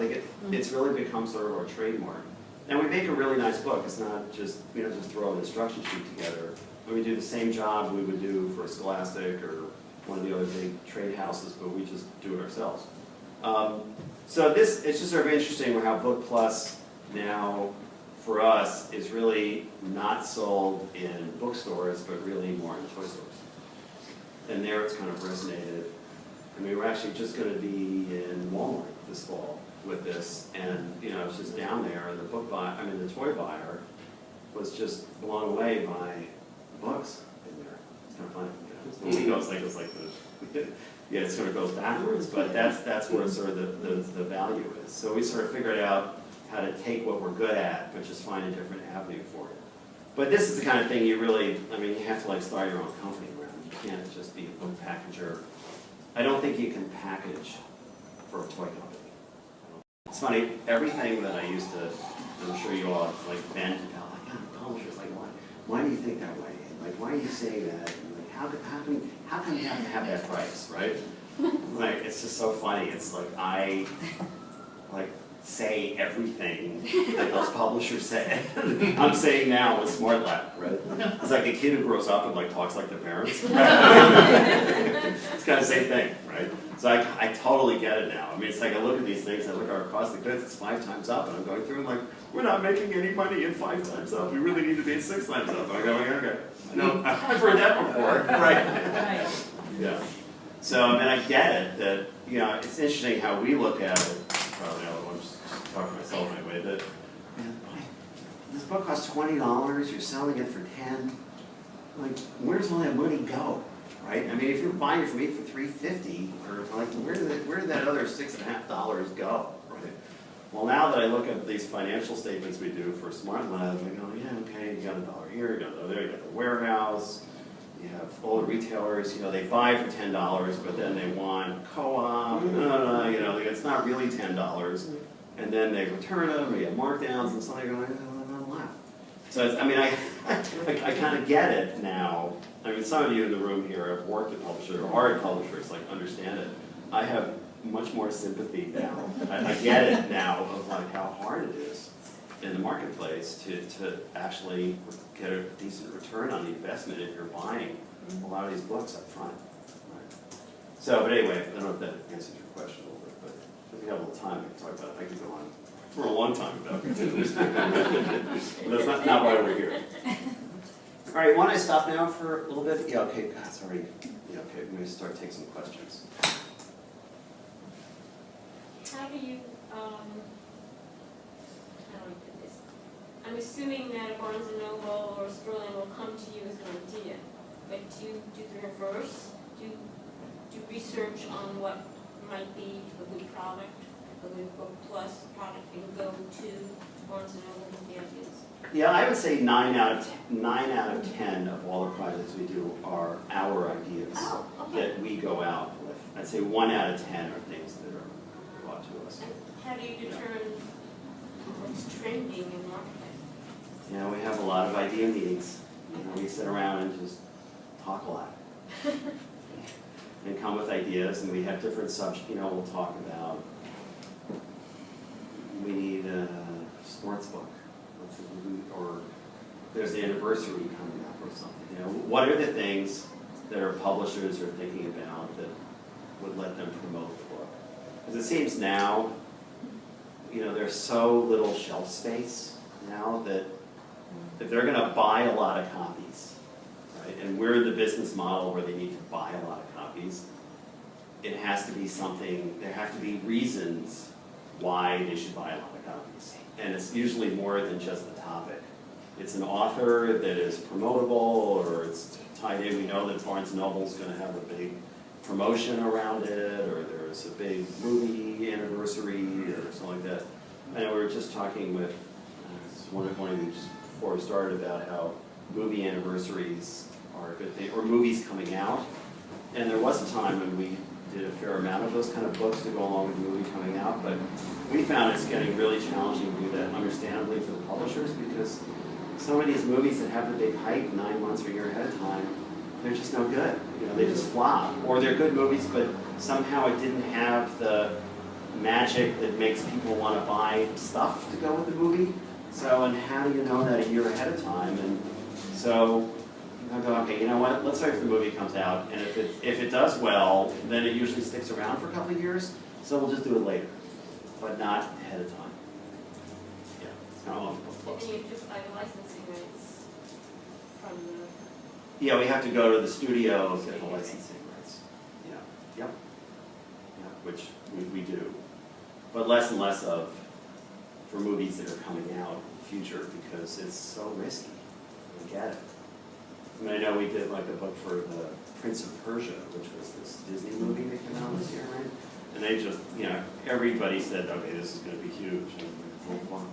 it's really become sort of our trademark. And we make a really nice book. It's not just, just throw an instruction sheet together. When we do the same job we would do for Scholastic or one of the other big trade houses, but we just do it ourselves. So it's just sort of interesting how Book Plus now for us is really not sold in bookstores, but really more in toy stores. And there it's kind of resonated. I mean, we're actually just going to be in Walmart this fall with this, and you know, it's just down there, and the toy buyer was just blown away by the books in there. It's kind of funny. You know? It goes like this. Yeah, it sort of goes backwards, but that's where sort of the value is. So we sort of figured out how to take what we're good at, but just find a different avenue for it. But this is the kind of thing you really, I mean, you have to like start your own company around. You can't just be a book packager. I don't think you can package for a toy company. It's funny, everything that I used to, I'm sure you all have like vent about, like, God, publishers, like, why do you think that way? Like, why do you say that? And like, how come you have to have that price, right? Like, it's just so funny. It's like, I say everything that those publishers say. I'm saying now with Smart Lab, right? It's like a kid who grows up and like talks like their parents. It's kind of the same thing, right? So I totally get it now. I mean, it's like I look at these things, I look at our cost of goods, it's 5 times up, and I'm going through and like, we're not making any money at 5 times up. We really need to be at 6 times up. And I'm going, okay. No, I've heard that before, right? Yeah. So, I mean, I get it that, you know, it's interesting how we look at it. Probably I'm just talking to myself anyway, that, man, boy, this book costs $20, you're selling it for 10. Like, where does all that money go? Right? I mean, if you're buying it from me for $3.50, or like, where did that other $6.50 go? Right? Well, now that I look at these financial statements we do for Smart Lab, I go, yeah, okay, you got $1 here, you got $1 there, you got the warehouse, you have all the retailers, you know, they buy for $10, but then they want co-op, you know, like, it's not really $10, and then they return them, or you have markdowns and something, you're like, I'm left. So, it's, I mean, I kind of get it now. I mean, some of you in the room here have worked at publishers or are at publishers, like, understand it. I have much more sympathy now. I get it now of like how hard it is in the marketplace to actually get a decent return on the investment if you're buying a lot of these books up front. Right? So, but anyway, I don't know if that answers your question a little bit, but if you have a little time, I can talk about it. I could go on for a long time about it. But that's not why we're here. All right, want to stop now for a little bit? Yeah, okay, God, sorry. Yeah, okay, we're going to start taking some questions.
How do you, how do I put this? I'm assuming that a Barnes & Noble or Sterling will come to you as an idea, but do the reverse? Do research on what might be a good product, a good book plus product, and go to Barnes & Noble with the ideas?
Yeah, I would say 9 out of 10 of all the projects we do are our ideas that we go out with. I'd say 1 out of 10 are things that are brought to us.
And how do you determine what's trending in the marketplace?
You know, we have a lot of idea meetings. You know, we sit around and just talk a lot. And come with ideas, and we have different subjects. You know, we'll talk about, we need a sports book. Or there's the anniversary coming up or something. You know, what are the things that our publishers are thinking about that would let them promote the book? Because it seems now, you know, there's so little shelf space now that if they're going to buy a lot of copies, right, and we're in the business model where they need to buy a lot of copies, it has to be something, there have to be reasons why they should buy a lot of copies. And it's usually more than just the topic. It's an author that is promotable, or it's tied in. We know that Barnes & Noble's going to have a big promotion around it, or there's a big movie anniversary, or something like that. And we were just talking with one of you just before we started about how movie anniversaries are a good thing, or movies coming out. And there was a time when we did a fair amount of those kind of books to go along with the movie coming out, but we found it's getting really challenging to do that, understandably, for the publishers, because some of these movies that have the big hype 9 months or a year ahead of time, they're just no good. You know, they just flop. Or they're good movies, but somehow it didn't have the magic that makes people want to buy stuff to go with the movie. So, and how do you know that a year ahead of time? And so I go, okay, you know what, let's wait for the movie comes out, and if it does well, then it usually sticks around for a couple of years, so we'll just do it later, but not ahead of time. Yeah, kind of off the
And
books.
then you just buy the licensing rights from the,
Yeah, we have to go to the studio and get the licensing rights. Yeah, yep. Yeah, which we do. But less and less of for movies that are coming out in the future because it's so risky. I get it. I mean, I know we did like a book for the Prince of Persia, which was this Disney movie that came out this year, right? And they just, you know, everybody said, okay, this is going to be huge. And blah, blah, blah.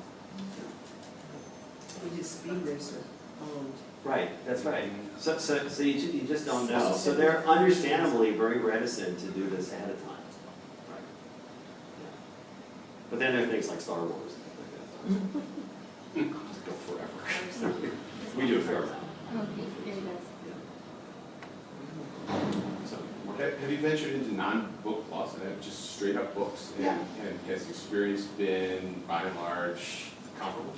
We did Speed Racer.
Right, that's right. So you just don't know. So they're understandably very reticent to do this ahead of time. Right. Yeah. But then there are things like Star Wars and things like that. Just go forever. We do a fair amount.
oh, here you go.
So,
Have you ventured into non-book plus, just straight up books?
Yeah.
And has the experience been, by and large, comparable?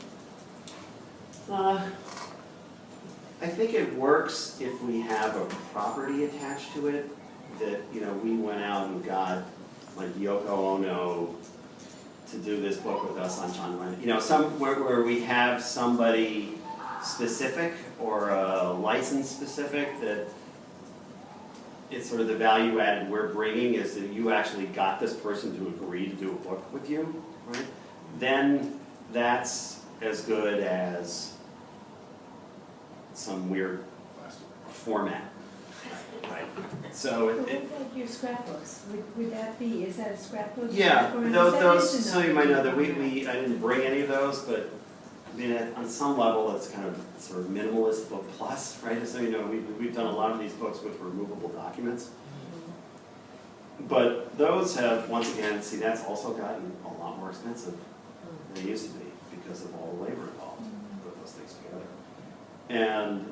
I think it works if we have a property attached to it that, you know, we went out and got like Yoko Ono to do this book with us on John Lennon. You know, where we have somebody specific or a license specific that it's sort of the value added we're bringing is that you actually got this person to agree to do a book with you, right? Then that's as good as some weird format, right? So
But what about your scrapbooks? Would that be, is that a scrapbook?
yeah,
format?
those,
That is
so you might know that
another
I didn't bring any of those, but I mean, on some level, it's kind of sort of minimalist book plus, right? So, you know, we've done a lot of these books with removable documents. But those have, once again, see, that's also gotten a lot more expensive than they used to be because of all the labor involved to put those things together. And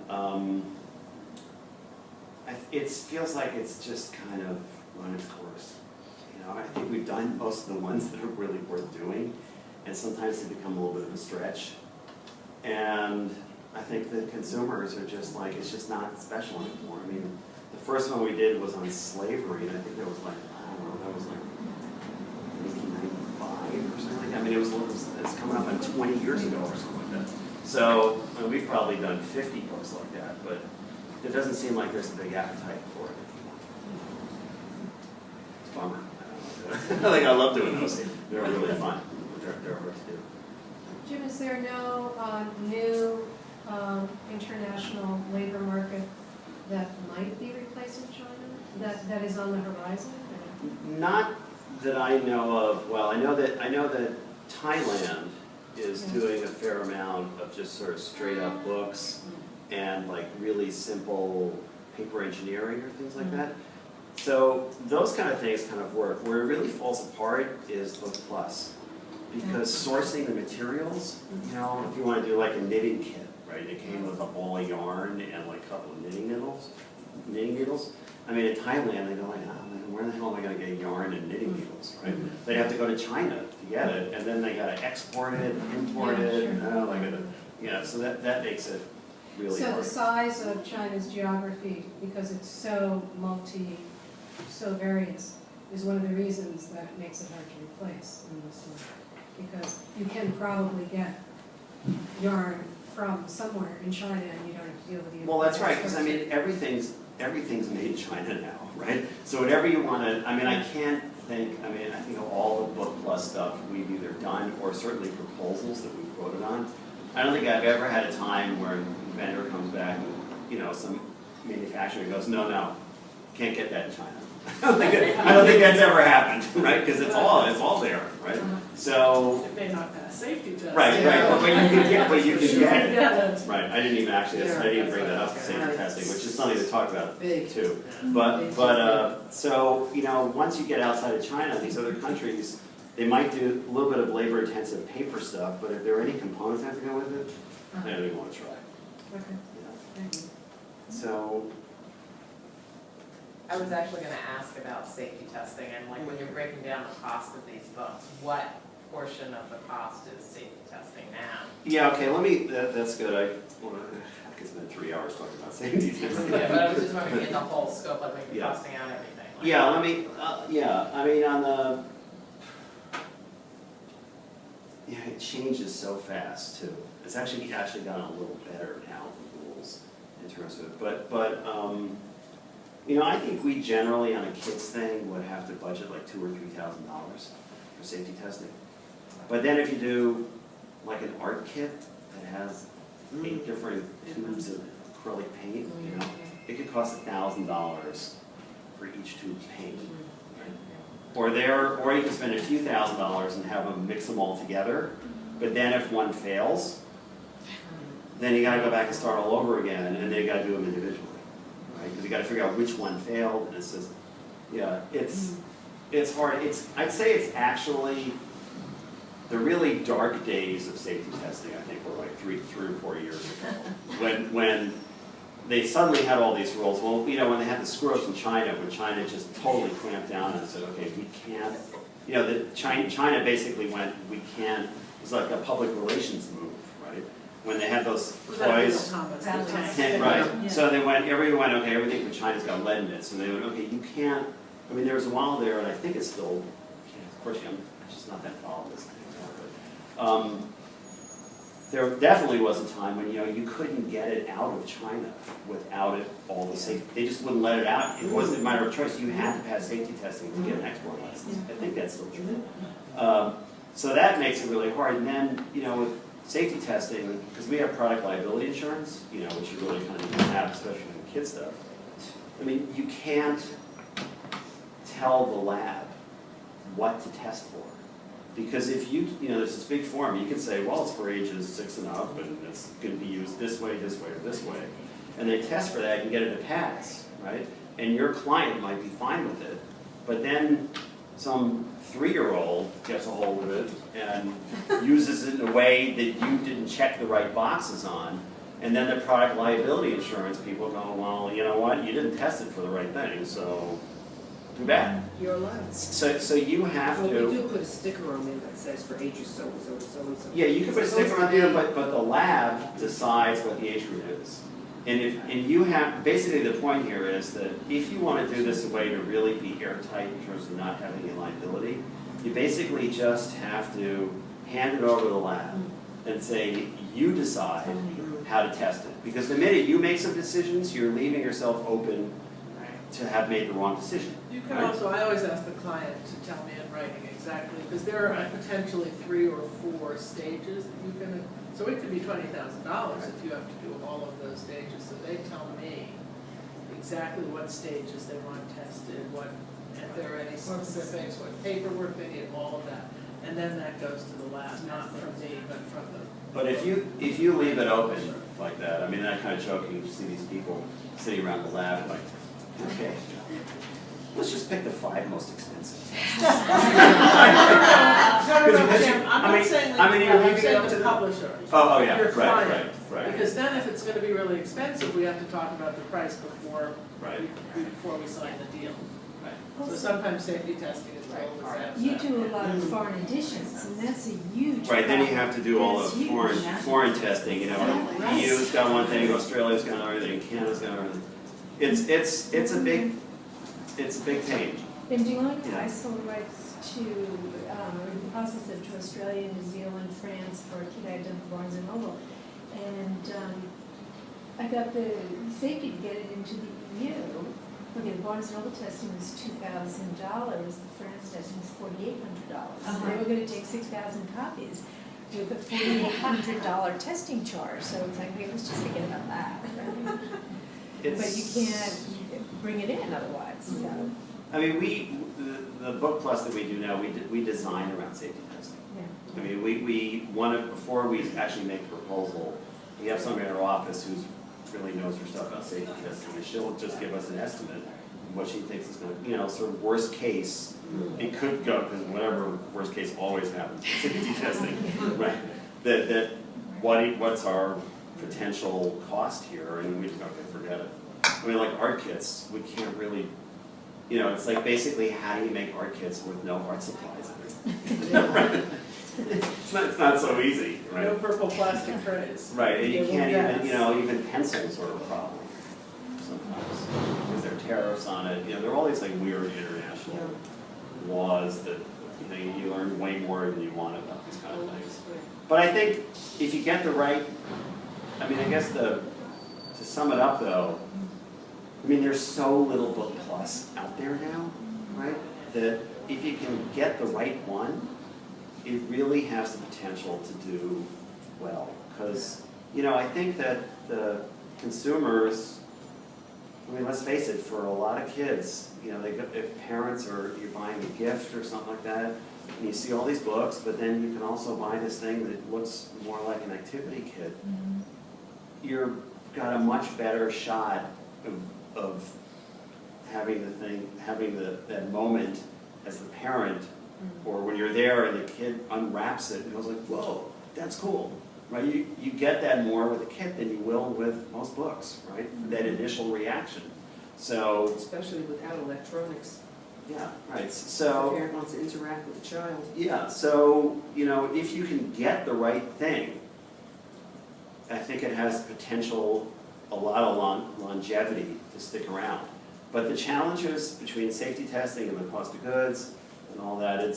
it feels like it's just kind of run its course. You know, I think we've done most of the ones that are really worth doing, and sometimes they become a little bit of a stretch. And I think the consumers are just like, it's just not special anymore. I mean, the first one we did was on slavery, and I think that was like, I don't know, that was like 1995 or something like that. I mean, it's coming up on 20 years ago or something like that. So, I mean, we've probably done 50 books like that, but it doesn't seem like there's a big appetite for it anymore. It's a bummer. I don't know. Like, I love doing those. They're really fun. They're hard to do.
Jim, is there no new international labor market that might be replacing China, that is on the horizon?
Not that I know of. Well, I know that Thailand is doing a fair amount of just sort of straight up books and like really simple paper engineering or things like that. So those kind of things kind of work. Where it really falls apart is Book Plus. Because sourcing the materials, you know, if you want to do like a knitting kit, right? It came with a ball of yarn and like a couple of knitting needles. I mean, in Thailand, they go like, oh, where the hell am I going to get yarn and knitting needles, right? They have to go to China to get it, and then they got to export it, import it, and they got to, yeah. So that makes it really hard.
So the size of China's geography, because it's so so various, is one of the reasons that it makes it hard to replace in this one. Because you can probably get yarn from somewhere in China and you don't have to deal with the.
Well, that's right, because I mean, everything's made in China now, right? So whatever you want to, I mean, I think of all the Book Plus stuff we've either done or certainly proposals that we've quoted on. I don't think I've ever had a time where a vendor comes back and, you know, some manufacturer goes, no, can't get that in China. I don't think that's ever happened, right? Because it's all there, right? So.
It may not pass safety test.
Right, but you can get it.
Yeah, that's
Right, I didn't even actually, I didn't bring that up, safety testing, which is something to talk about too. But so, you know, once you get outside of China, these other countries, they might do a little bit of labor-intensive paper stuff, but if there are any components that have to go with it, they don't even want to try.
Okay.
You know?
Thank you.
So,
I was actually gonna ask about safety testing and like when you're breaking down the cost of these books, what portion of the cost is safety testing now?
yeah, okay, that's good. I could spend 3 hours talking about safety testing.
Yeah, but I was just wondering in the whole scope, like when you're
Yeah.
costing out everything. Like,
Yeah, I mean, on the, you know, it changes so fast too. It's actually gotten a little better now, the rules in terms of it. But you know, I think we generally on a kids thing would have to budget like $2,000 or $3,000 for safety testing. But then if you do like an art kit that has 8 different tubes of acrylic paint, you know, it could cost $1,000 for each tube of paint. Or you can spend a few $1,000s and have them mix them all together, but then if one fails, then you gotta go back and start all over again, and then you gotta do them individually, right? Because you gotta figure out which one failed, and it's just, yeah, it's hard. I'd say it's actually the really dark days of safety testing, I think, were like three or 4 years ago, when they suddenly had all these rules. Well, you know, when they had the screw-ups in China, when China just totally clamped down and said, okay, we can't, you know, China basically went, we can't, it was like a public relations move, right? When they had those toys, right? So they went, everyone went, okay, everything from China's got lead in it. So they went, okay, you can't, I mean, there was a while there, and I think it's still, of course, I'm just not that followed this thing. But, there definitely was a time when, you know, you couldn't get it out of China without it all the safety. They just wouldn't let it out. It wasn't a matter of choice. You had to pass safety testing to get an export license. I think that's still true. So that makes it really hard. And then, you know, with safety testing, because we have product liability insurance, you know, which you really kind of need to have, especially with kid stuff. I mean, you can't tell the lab what to test for. Because if you know, there's this big form, you can say, well, it's for ages 6 and up, and it's going to be used this way, or this way. And they test for that and get it to pass, right? And your client might be fine with it, but then some 3-year-old gets a hold of it and uses it in a way that you didn't check the right boxes on, and then the product liability insurance people go, well, you know what, you didn't test it for the right thing, so too bad.
You're allowed.
So you have to.
Well, we do put a sticker on there that says for ages so and so and so and so.
Yeah, you can put a sticker on there, but the lab decides what the age group is. And you have, basically the point here is that if you want to do this in a way to really be airtight in terms of not having any liability, you basically just have to hand it over to the lab and say, you decide how to test it. Because the minute you make some decisions, you're leaving yourself open to have made the wrong decision.
You can also, I always ask the client to tell me in writing exactly, because there are potentially 3 or 4 stages that you can, so it could be $20,000 if you have to do all of those stages. So they tell me exactly what stages they want tested, if there are any specifics, what paperwork they need, all of that. And then that goes to the lab, not from me, but from the.
But if you leave it open like that, I mean, that kind of joking, you see these people sitting around the lab like, okay, let's just pick the 5 most expensive.
I'm not saying the publisher.
Oh yeah,
Your client.
Right.
Because then if it's going to be really expensive, we have to talk about the price before we sign the deal.
Right.
So sometimes safety testing is told as that.
You do a lot of foreign editions, and that's a huge
Right, then you
problem.
have to do all the
That's
foreign testing, you know, EU's got one thing, Australia's got another thing, Canada's got another thing. It's a big change.
Been doing ISO rights to, we're in the process of to Australia, New Zealand, France for a kit I did for Barnes & Noble. And I got the safety to get it into the EU. Okay, the Barnes & Noble testing was $2,000, the France testing was $4,800. So they were going to take 6,000 copies with a $4,800 testing charge. So it's like, okay, let's just forget about that. But you can't bring it in otherwise. So.
I mean, the book plus that we do now, we design around safety testing.
Yeah.
I mean, we want to, before we actually make a proposal, we have somebody in our office who's really knows her stuff about safety testing, and she'll just give us an estimate of what she thinks is going to, you know, sort of worst case. It could go, because whatever worst case always happens with safety testing, right? What's our potential cost here, and we just, okay, forget it. I mean, like art kits, we can't really, you know, it's like basically how do you make art kits with no art supplies in it? Right? It's not so easy, right?
No purple plastic trays.
Right, and you can't even, you know, even pencils are a problem sometimes, because there are tariffs on it. You know, there are all these like weird international laws that you learn way more than you want about these kind of things. But I think if you get the right, I mean, I guess to sum it up though, I mean, there's so little book plus out there now, right? That if you can get the right one, it really has the potential to do well. Because, I think that the consumers, I mean, let's face it, for a lot of kids, if parents or you're buying a gift or something like that, and you see all these books, but then you can also buy this thing that looks more like an activity kit, you've got a much better shot of having that moment as the parent, or when you're there and the kid unwraps it and goes like, whoa, that's cool, right? You get that more with a kit than you will with most books, right? That initial reaction. So,
Especially without electronics.
yeah, right,
The
so,
parent wants to interact with the child.
yeah, so, if you can get the right thing, I think it has potential, a lot of longevity to stick around. But the challenges between safety testing and the cost of goods and all that, I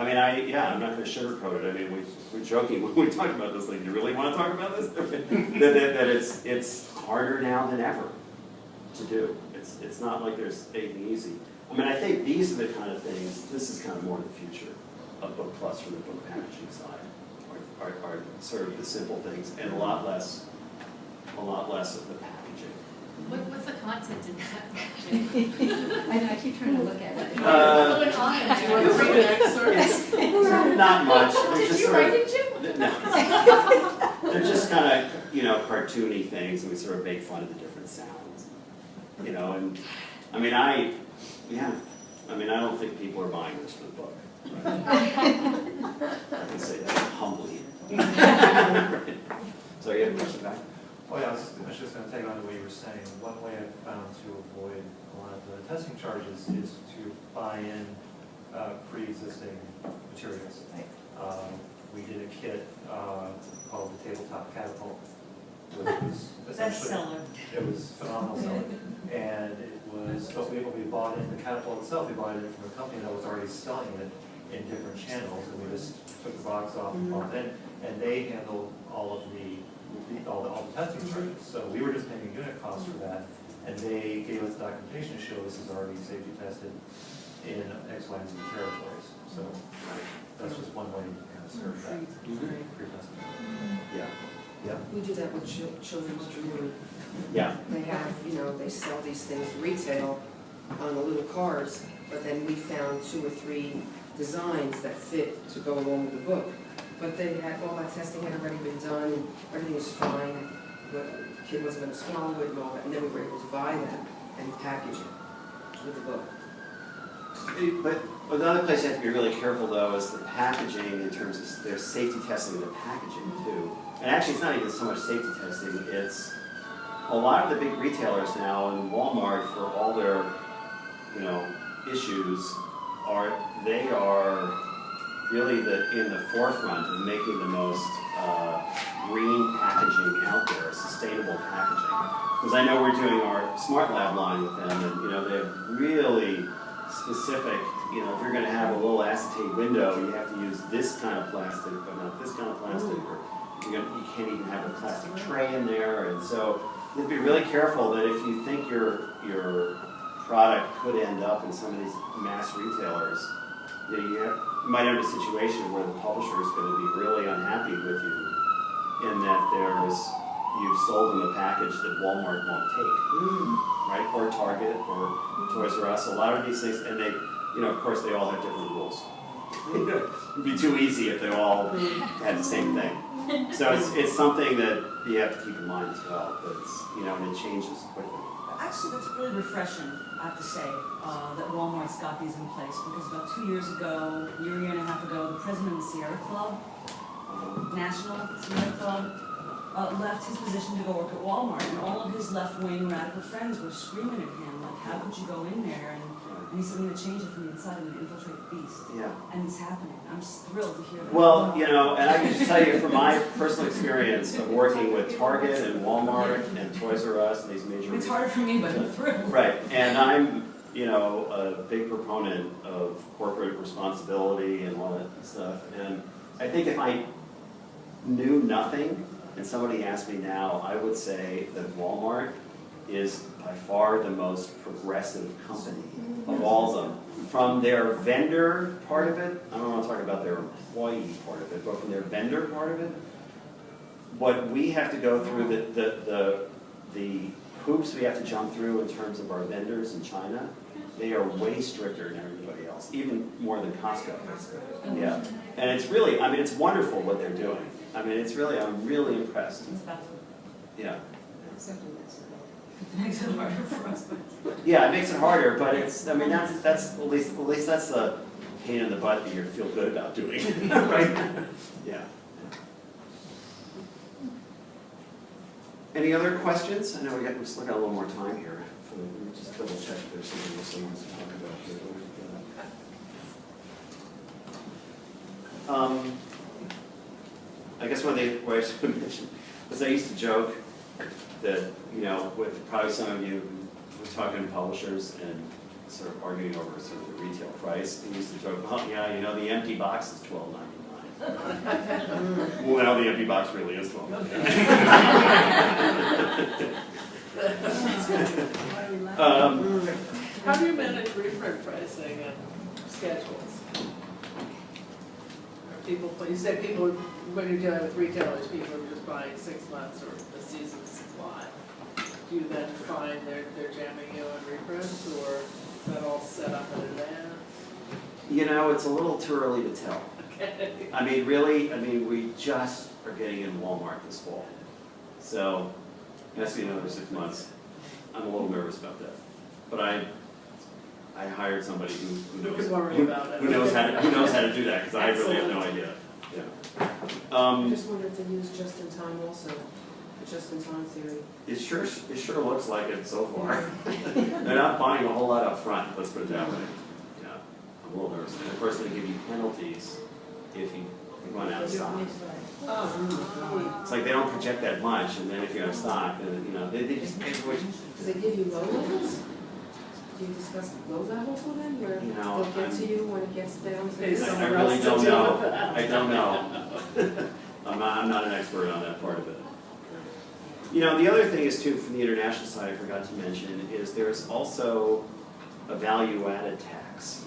mean, I'm not gonna sugarcoat it. I mean, we're joking when we talk about this, like, do you really wanna talk about this? that it's harder now than ever to do. It's not like there's anything easy. I mean, I think these are the kind of things, this is kind of more the future of Book Plus from the book packaging side, are sort of the simple things, and a lot less of the packaging.
What's the content in that? I know, I keep trying to look at it.
Uh,
What's going on in
Do you want to
there?
read an excerpt?
It's not much. They're
Did
just
you
sort
write
of,
it, Jim?
no. They're just kind of, cartoony things, and we sort of make fun of the different sounds. And I mean, I don't think people are buying this for the book. Right? I can say that humbly. So you have a question back?
Oh yeah, I was just going to take on the way you were saying. One way I've found to avoid a lot of the testing charges is to buy in pre-existing materials. We did a kit called the Tabletop Catapult, which was essentially, it was phenomenal selling. And it was, but we bought in the catapult itself, we bought it from a company that was already selling it in different channels, and we just took the box off and bought it in, and they handled all the testing charges. So we were just paying a unit cost for that, and they gave us documentation to show this is already safety tested in X, Y, and Z territories. So that's just one way to kind of serve that pre-testing.
Yeah.
Yeah.
We do that with children's jewelry.
Yeah.
They have, they sell these things retail on the little cards, but then we found 2 or 3 designs that fit to go along with the book. But they had, all that testing had already been done, and everything was fine, but the kid wasn't going to swallow it and all that, and then we were able to buy them and package it with the book.
But another place you have to be really careful though is the packaging in terms of there's safety testing in the packaging too. And actually it's not even so much safety testing, it's a lot of the big retailers now and Walmart for all their, issues they are really in the forefront of making the most green packaging out there, sustainable packaging. Because I know we're doing our Smart Lab line with them, and they have really specific. If you're going to have a little acetate window, you have to use this kind of plastic, but not this kind of plastic, or you can't even have a plastic tray in there, and so you have to be really careful that if you think your product could end up in some of these mass retailers, you might have a situation where the publisher is going to be really unhappy with you in that you've sold them a package that Walmart won't take, right? Or Target or Toys R Us. A lot of these things, and they, of course, they all have different rules. It'd be too easy if they all had the same thing. So it's something that you have to keep in mind as well. But and it changes quickly.
Actually, that's really refreshing, I have to say, that Walmart's got these in place, because about 2 years ago, a year and a half ago, the president of the Sierra Club, National Sierra Club, left his position to go work at Walmart, and all of his left-wing radical friends were screaming at him, like, how could you go in there? And he said, I'm going to change it from the inside, I'm going to infiltrate the beast.
Yeah.
And it's happening. I'm just thrilled to hear that.
Well, and I can just tell you from my personal experience of working with Target and Walmart and Toys R Us and these major
It's harder for me, but I'm thrilled.
Right, and you know, a big proponent of corporate responsibility and all that stuff. And I think if I knew nothing and somebody asked me now, I would say that Walmart is by far the most progressive company of all of them. From their vendor part of it, I don't want to talk about their employee part of it, but from their vendor part of it, what we have to go through, the hoops we have to jump through in terms of our vendors in China, they are way stricter than everybody else, even more than Costco. Yeah, and it's really, I mean, it's wonderful what they're doing. I mean, it's really, I'm really impressed. Yeah.
Except it makes it harder for us, but.
Yeah, it makes it harder, but it's, I mean, that's at least that's the pain in the butt that you feel good about doing, right? Yeah. Any other questions? I know we still got a little more time here. So let me just double check if there's something else I want to talk about here. I guess one thing I should mention was I used to joke that, you know, with probably some of you who were talking to publishers and sort of arguing over sort of the retail price, we used to joke, oh yeah, you know, the empty box is $12.99. Well, the empty box really is $12.99.
How do you manage reprint pricing and schedules? Are people, you say people, when you're dealing with retailers, people are just buying 6 months or a season's supply. Do you then find they're jamming you on reprints, or is that all set up in advance?
You know, it's a little too early to tell.
Okay.
I mean, really, I mean, we just are getting in Walmart this fall. So, that's another 6 months. I'm a little nervous about that. But I hired somebody who knows, who knows how to do that, because I really have no idea. Yeah.
I just wonder if they use just-in-time also, the just-in-time theory.
It sure looks like it so far. They're not buying a whole lot up front, let's put it that way. Yeah, I'm a little nervous. And of course, they give you penalties if you run out of stock. It's like they don't project that much, and then if you're out of stock, then, you know, they just pay for it.
Do they give you low levels? Do you discuss low levels with them, where
You know,
they'll get to you when it gets down to this?
I really don't know. I don't know. I'm not an expert on that part of it. You know, the other thing is too, from the international side, I forgot to mention, is there's also a value-added tax,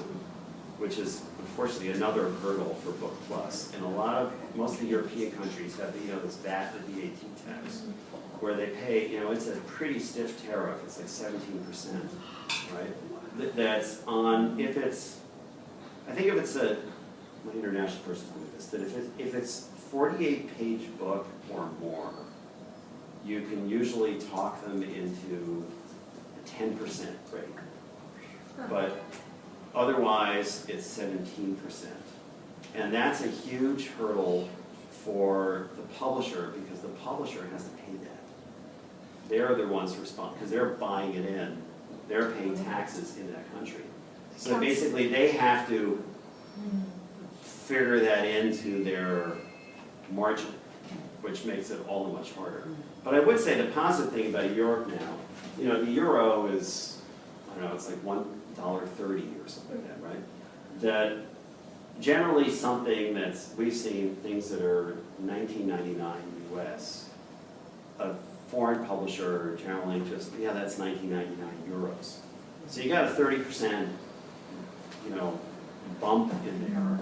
which is unfortunately another hurdle for Book Plus. And most of the European countries have, you know, this VAT, the VAT tax, where they pay, you know, it's a pretty stiff tariff. It's like 17%, right? That's on, if it's, I think if it's an international person doing this, that if it's 48-page book or more, you can usually talk them into a 10% rate. But otherwise, it's 17%. And that's a huge hurdle for the publisher, because the publisher has to pay that. They're the ones responsible, because they're buying it in. They're paying taxes in that country. So basically, they have to figure that into their margin, which makes it all the much harder. But I would say the positive thing about Europe now, you know, the euro is, I don't know, it's like $1.30 or something like that, right? That generally something that's, we've seen things that are $19.99 US, a foreign publisher generally just, yeah, that's $19.99 euros. So you got a 30%, you know, bump in there,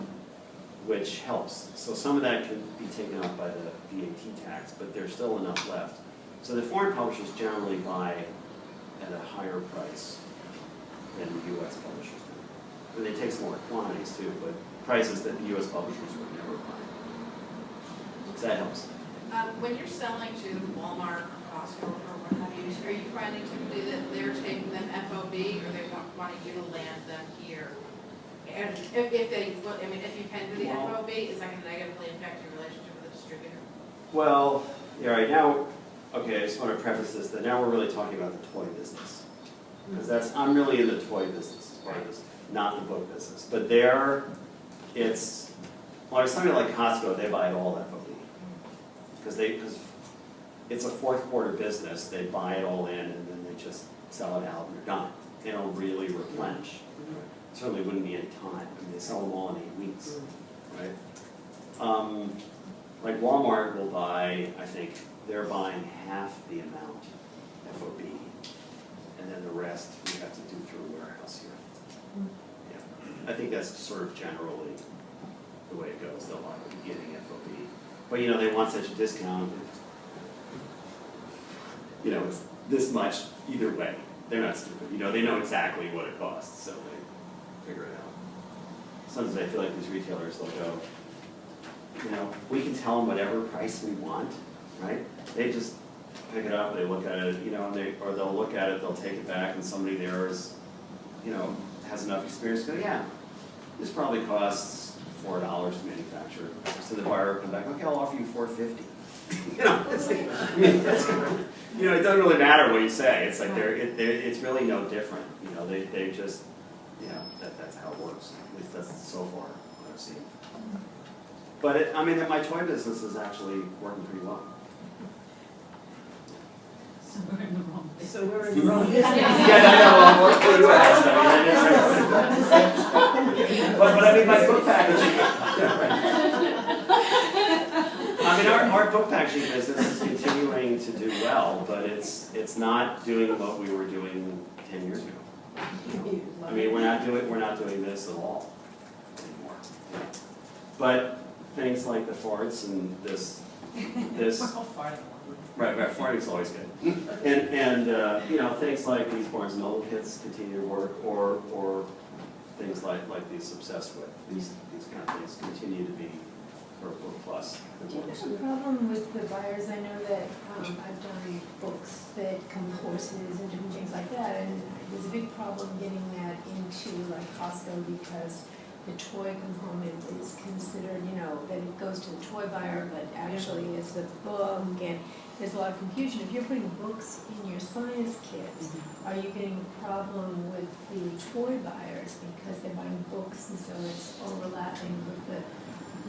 which helps. So some of that can be taken up by the VAT tax, but there's still enough left. So the foreign publishers generally buy at a higher price than the US publishers do. And they take smaller quantities too, but prices that the US publishers would never buy. So that helps.
When you're selling to Walmart, Costco, or what have you, are you finding typically that they're taking them FOB, or they wanting you to land them here? And if they, I mean, if you can do the FOB, is that going to negatively affect your relationship with the distributor?
Well, yeah, right now, okay, I just want to preface this, that now we're really talking about the toy business. Because I'm really in the toy business as part of this, not the book business. But there, it's, well, I was talking like Costco, they buy it all FOB. Because it's a fourth quarter business, they buy it all in and then they just sell it out and they're done. they don't really replenish. Certainly wouldn't be any time. I mean, they sell them all in 8 weeks, right? Like Walmart will buy, I think, they're buying half the amount FOB, and then the rest we have to do through a warehouse here. Yeah, I think that's sort of generally the way it goes. They'll buy at the beginning FOB, but you know they want such a discount. You know, it's this much either way. They're not stupid. You know, they know exactly what it costs, so they figure it out. Sometimes I feel like these retailers, they'll go, you know, we can tell them whatever price we want, right? They just pick it up, they look at it, you know, and or they'll look at it, they'll take it back, and somebody there is, you know, has enough experience to go, yeah, this probably costs $4 to manufacture. So the buyer will come back, okay, I'll offer you $4.50. You know, it's like, I mean, you know, it doesn't really matter what you say. It's like it's really no different. You know, they just, you know, that's how it works. At least that's so far what I've seen. But I mean, my toy business is actually working pretty well.
So we're in the wrong place.
So we're in the wrong business.
Yeah, no, what you asked. I mean, but I mean, my book packaging. I mean, our book packaging business is continuing to do well, but it's not doing what we were doing 10 years ago. You know? I mean, we're not doing this at all anymore. But things like the farts and this. Right, farting's always good. And you know, things like these Barnes and Noble kits continue to work, or things like these Obsessed with. These kind of things continue to be for Book Plus.
Do you have a problem with the buyers? I know that I've done books that come with horses and different things like that, and there's a big problem getting that into like Costco because the toy component is considered, you know, that it goes to the toy buyer, but actually it's a book, and there's a lot of confusion. If you're putting books in your science kits, are you getting a problem with the toy buyers because they're buying books and so it's overlapping with the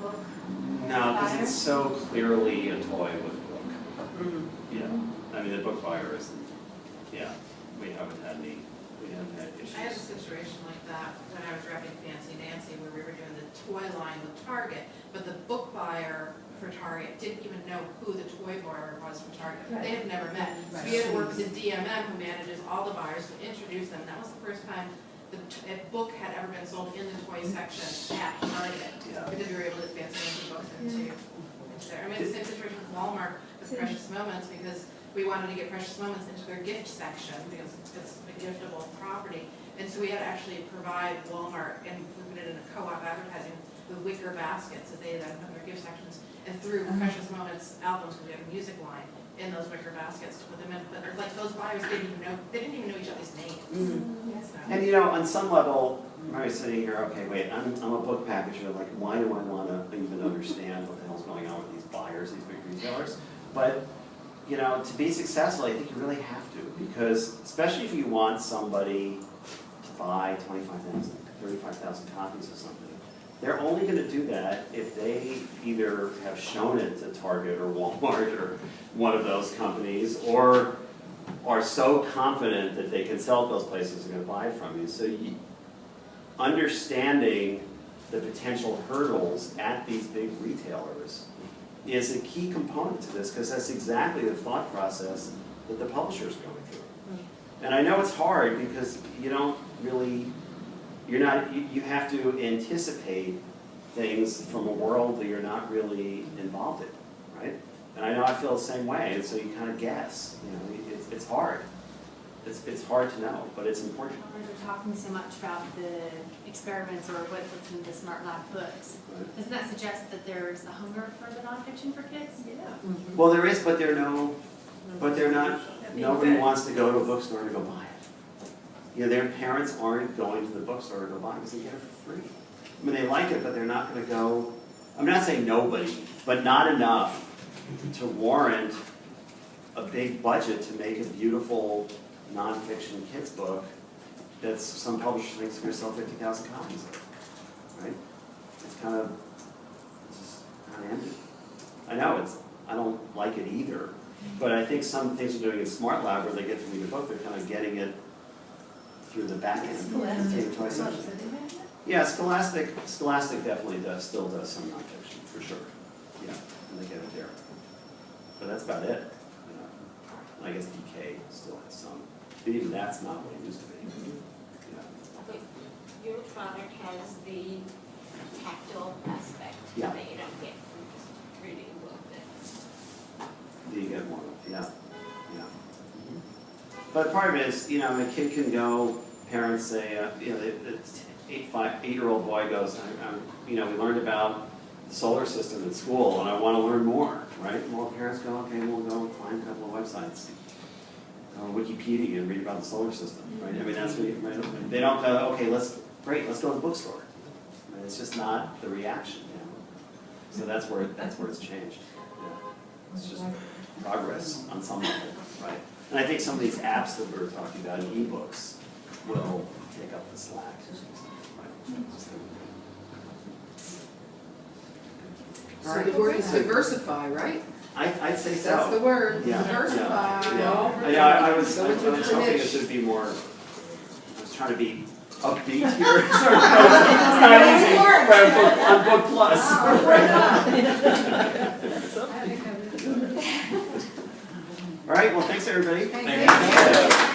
book?
No, because it's so clearly a toy with a book. Yeah, I mean the book buyer isn't. Yeah, we haven't had issues.
I had a situation like that when I was repping Fancy Nancy, where we were doing the toy line with Target, but the book buyer for Target didn't even know who the toy buyer was for Target.
Right.
They had never met. So we had to work with the DMM who manages all the buyers to introduce them. That was the first time a book had ever been sold in the toy section at Target.
Yeah.
Because we were able to get Fancy Nancy books into there. I mean, it's the same situation with Walmart with Precious Moments, because we wanted to get Precious Moments into their gift section because it's a giftable property. And so we had to actually provide Walmart, and we put it in a co-op advertising with wicker baskets that they then put in their gift sections, and through Precious Moments albums, because we have a music line in those wicker baskets to put them in. But like those buyers didn't even know each other's names. So.
And you know, on some level, I'm sitting here, okay, wait, I'm a book packager, like why do I want to even understand what the hell's going on with these buyers, these big retailers? But you know, to be successful, I think you really have to, because especially if you want somebody to buy 25,000, 35,000 copies of something, they're only going to do that if they either have shown it to Target or Walmart or one of those companies, or are so confident that they can sell at those places and are going to buy from you. So understanding the potential hurdles at these big retailers is a key component to this, because that's exactly the thought process that the publisher is going through. And I know it's hard because you don't really, you have to anticipate things from a world that you're not really involved in, right? And I know I feel the same way, and so you kind of guess. You know, it's hard. It's hard to know, but it's important.
We're talking so much about the experiments or what's in the Smart Lab books.
Right.
Doesn't that suggest that there's a hunger for the nonfiction for kids?
Yeah.
Well, there is, but they're not. Nobody wants to go to a bookstore to go buy it. You know, their parents aren't going to the bookstore to go buy it because they get it for free. I mean, they like it, but they're not going to go. I'm not saying nobody, but not enough to warrant a big budget to make a beautiful nonfiction kids book that some publisher thinks is going to sell 50,000 copies of, right? It's just kind of empty. I know I don't like it either, but I think some things are doing in Smart Lab where they get to read a book, they're kind of getting it through the back end.
Scholastic.
Toy section. Yeah, Scholastic definitely still does some nonfiction, for sure. Yeah, and they get it there. But that's about it. You know. I guess DK still has some, but even that's not what it used to be. Yeah.
But your product has the tactile aspect
Yeah.
that you don't get from just reading a book.
Do you get more? Yeah, yeah. But part of it is, you know, a kid can go, parents say, you know, the 8-year-old boy goes, you know, we learned about the solar system in school and I want to learn more, right? Well, parents go, okay, we'll go find a couple of websites. Go on Wikipedia and read about the solar system, right? I mean, that's what right? They don't go, okay, let's go to the bookstore. I mean, it's just not the reaction, you know? So that's where it's changed. Yeah. It's just progress on some level, right? And I think some of these apps that we were talking about, ebooks, will take up the slack. Right?
So the word is diversify, right?
I'd say so.
That's the word,
Yeah,
diversify.
Yeah, I was
Go into a
hoping it
niche.
should be more, I was trying to be upbeat here. It's not easy. On Book Plus. All right, well, thanks, everybody.
Thank you.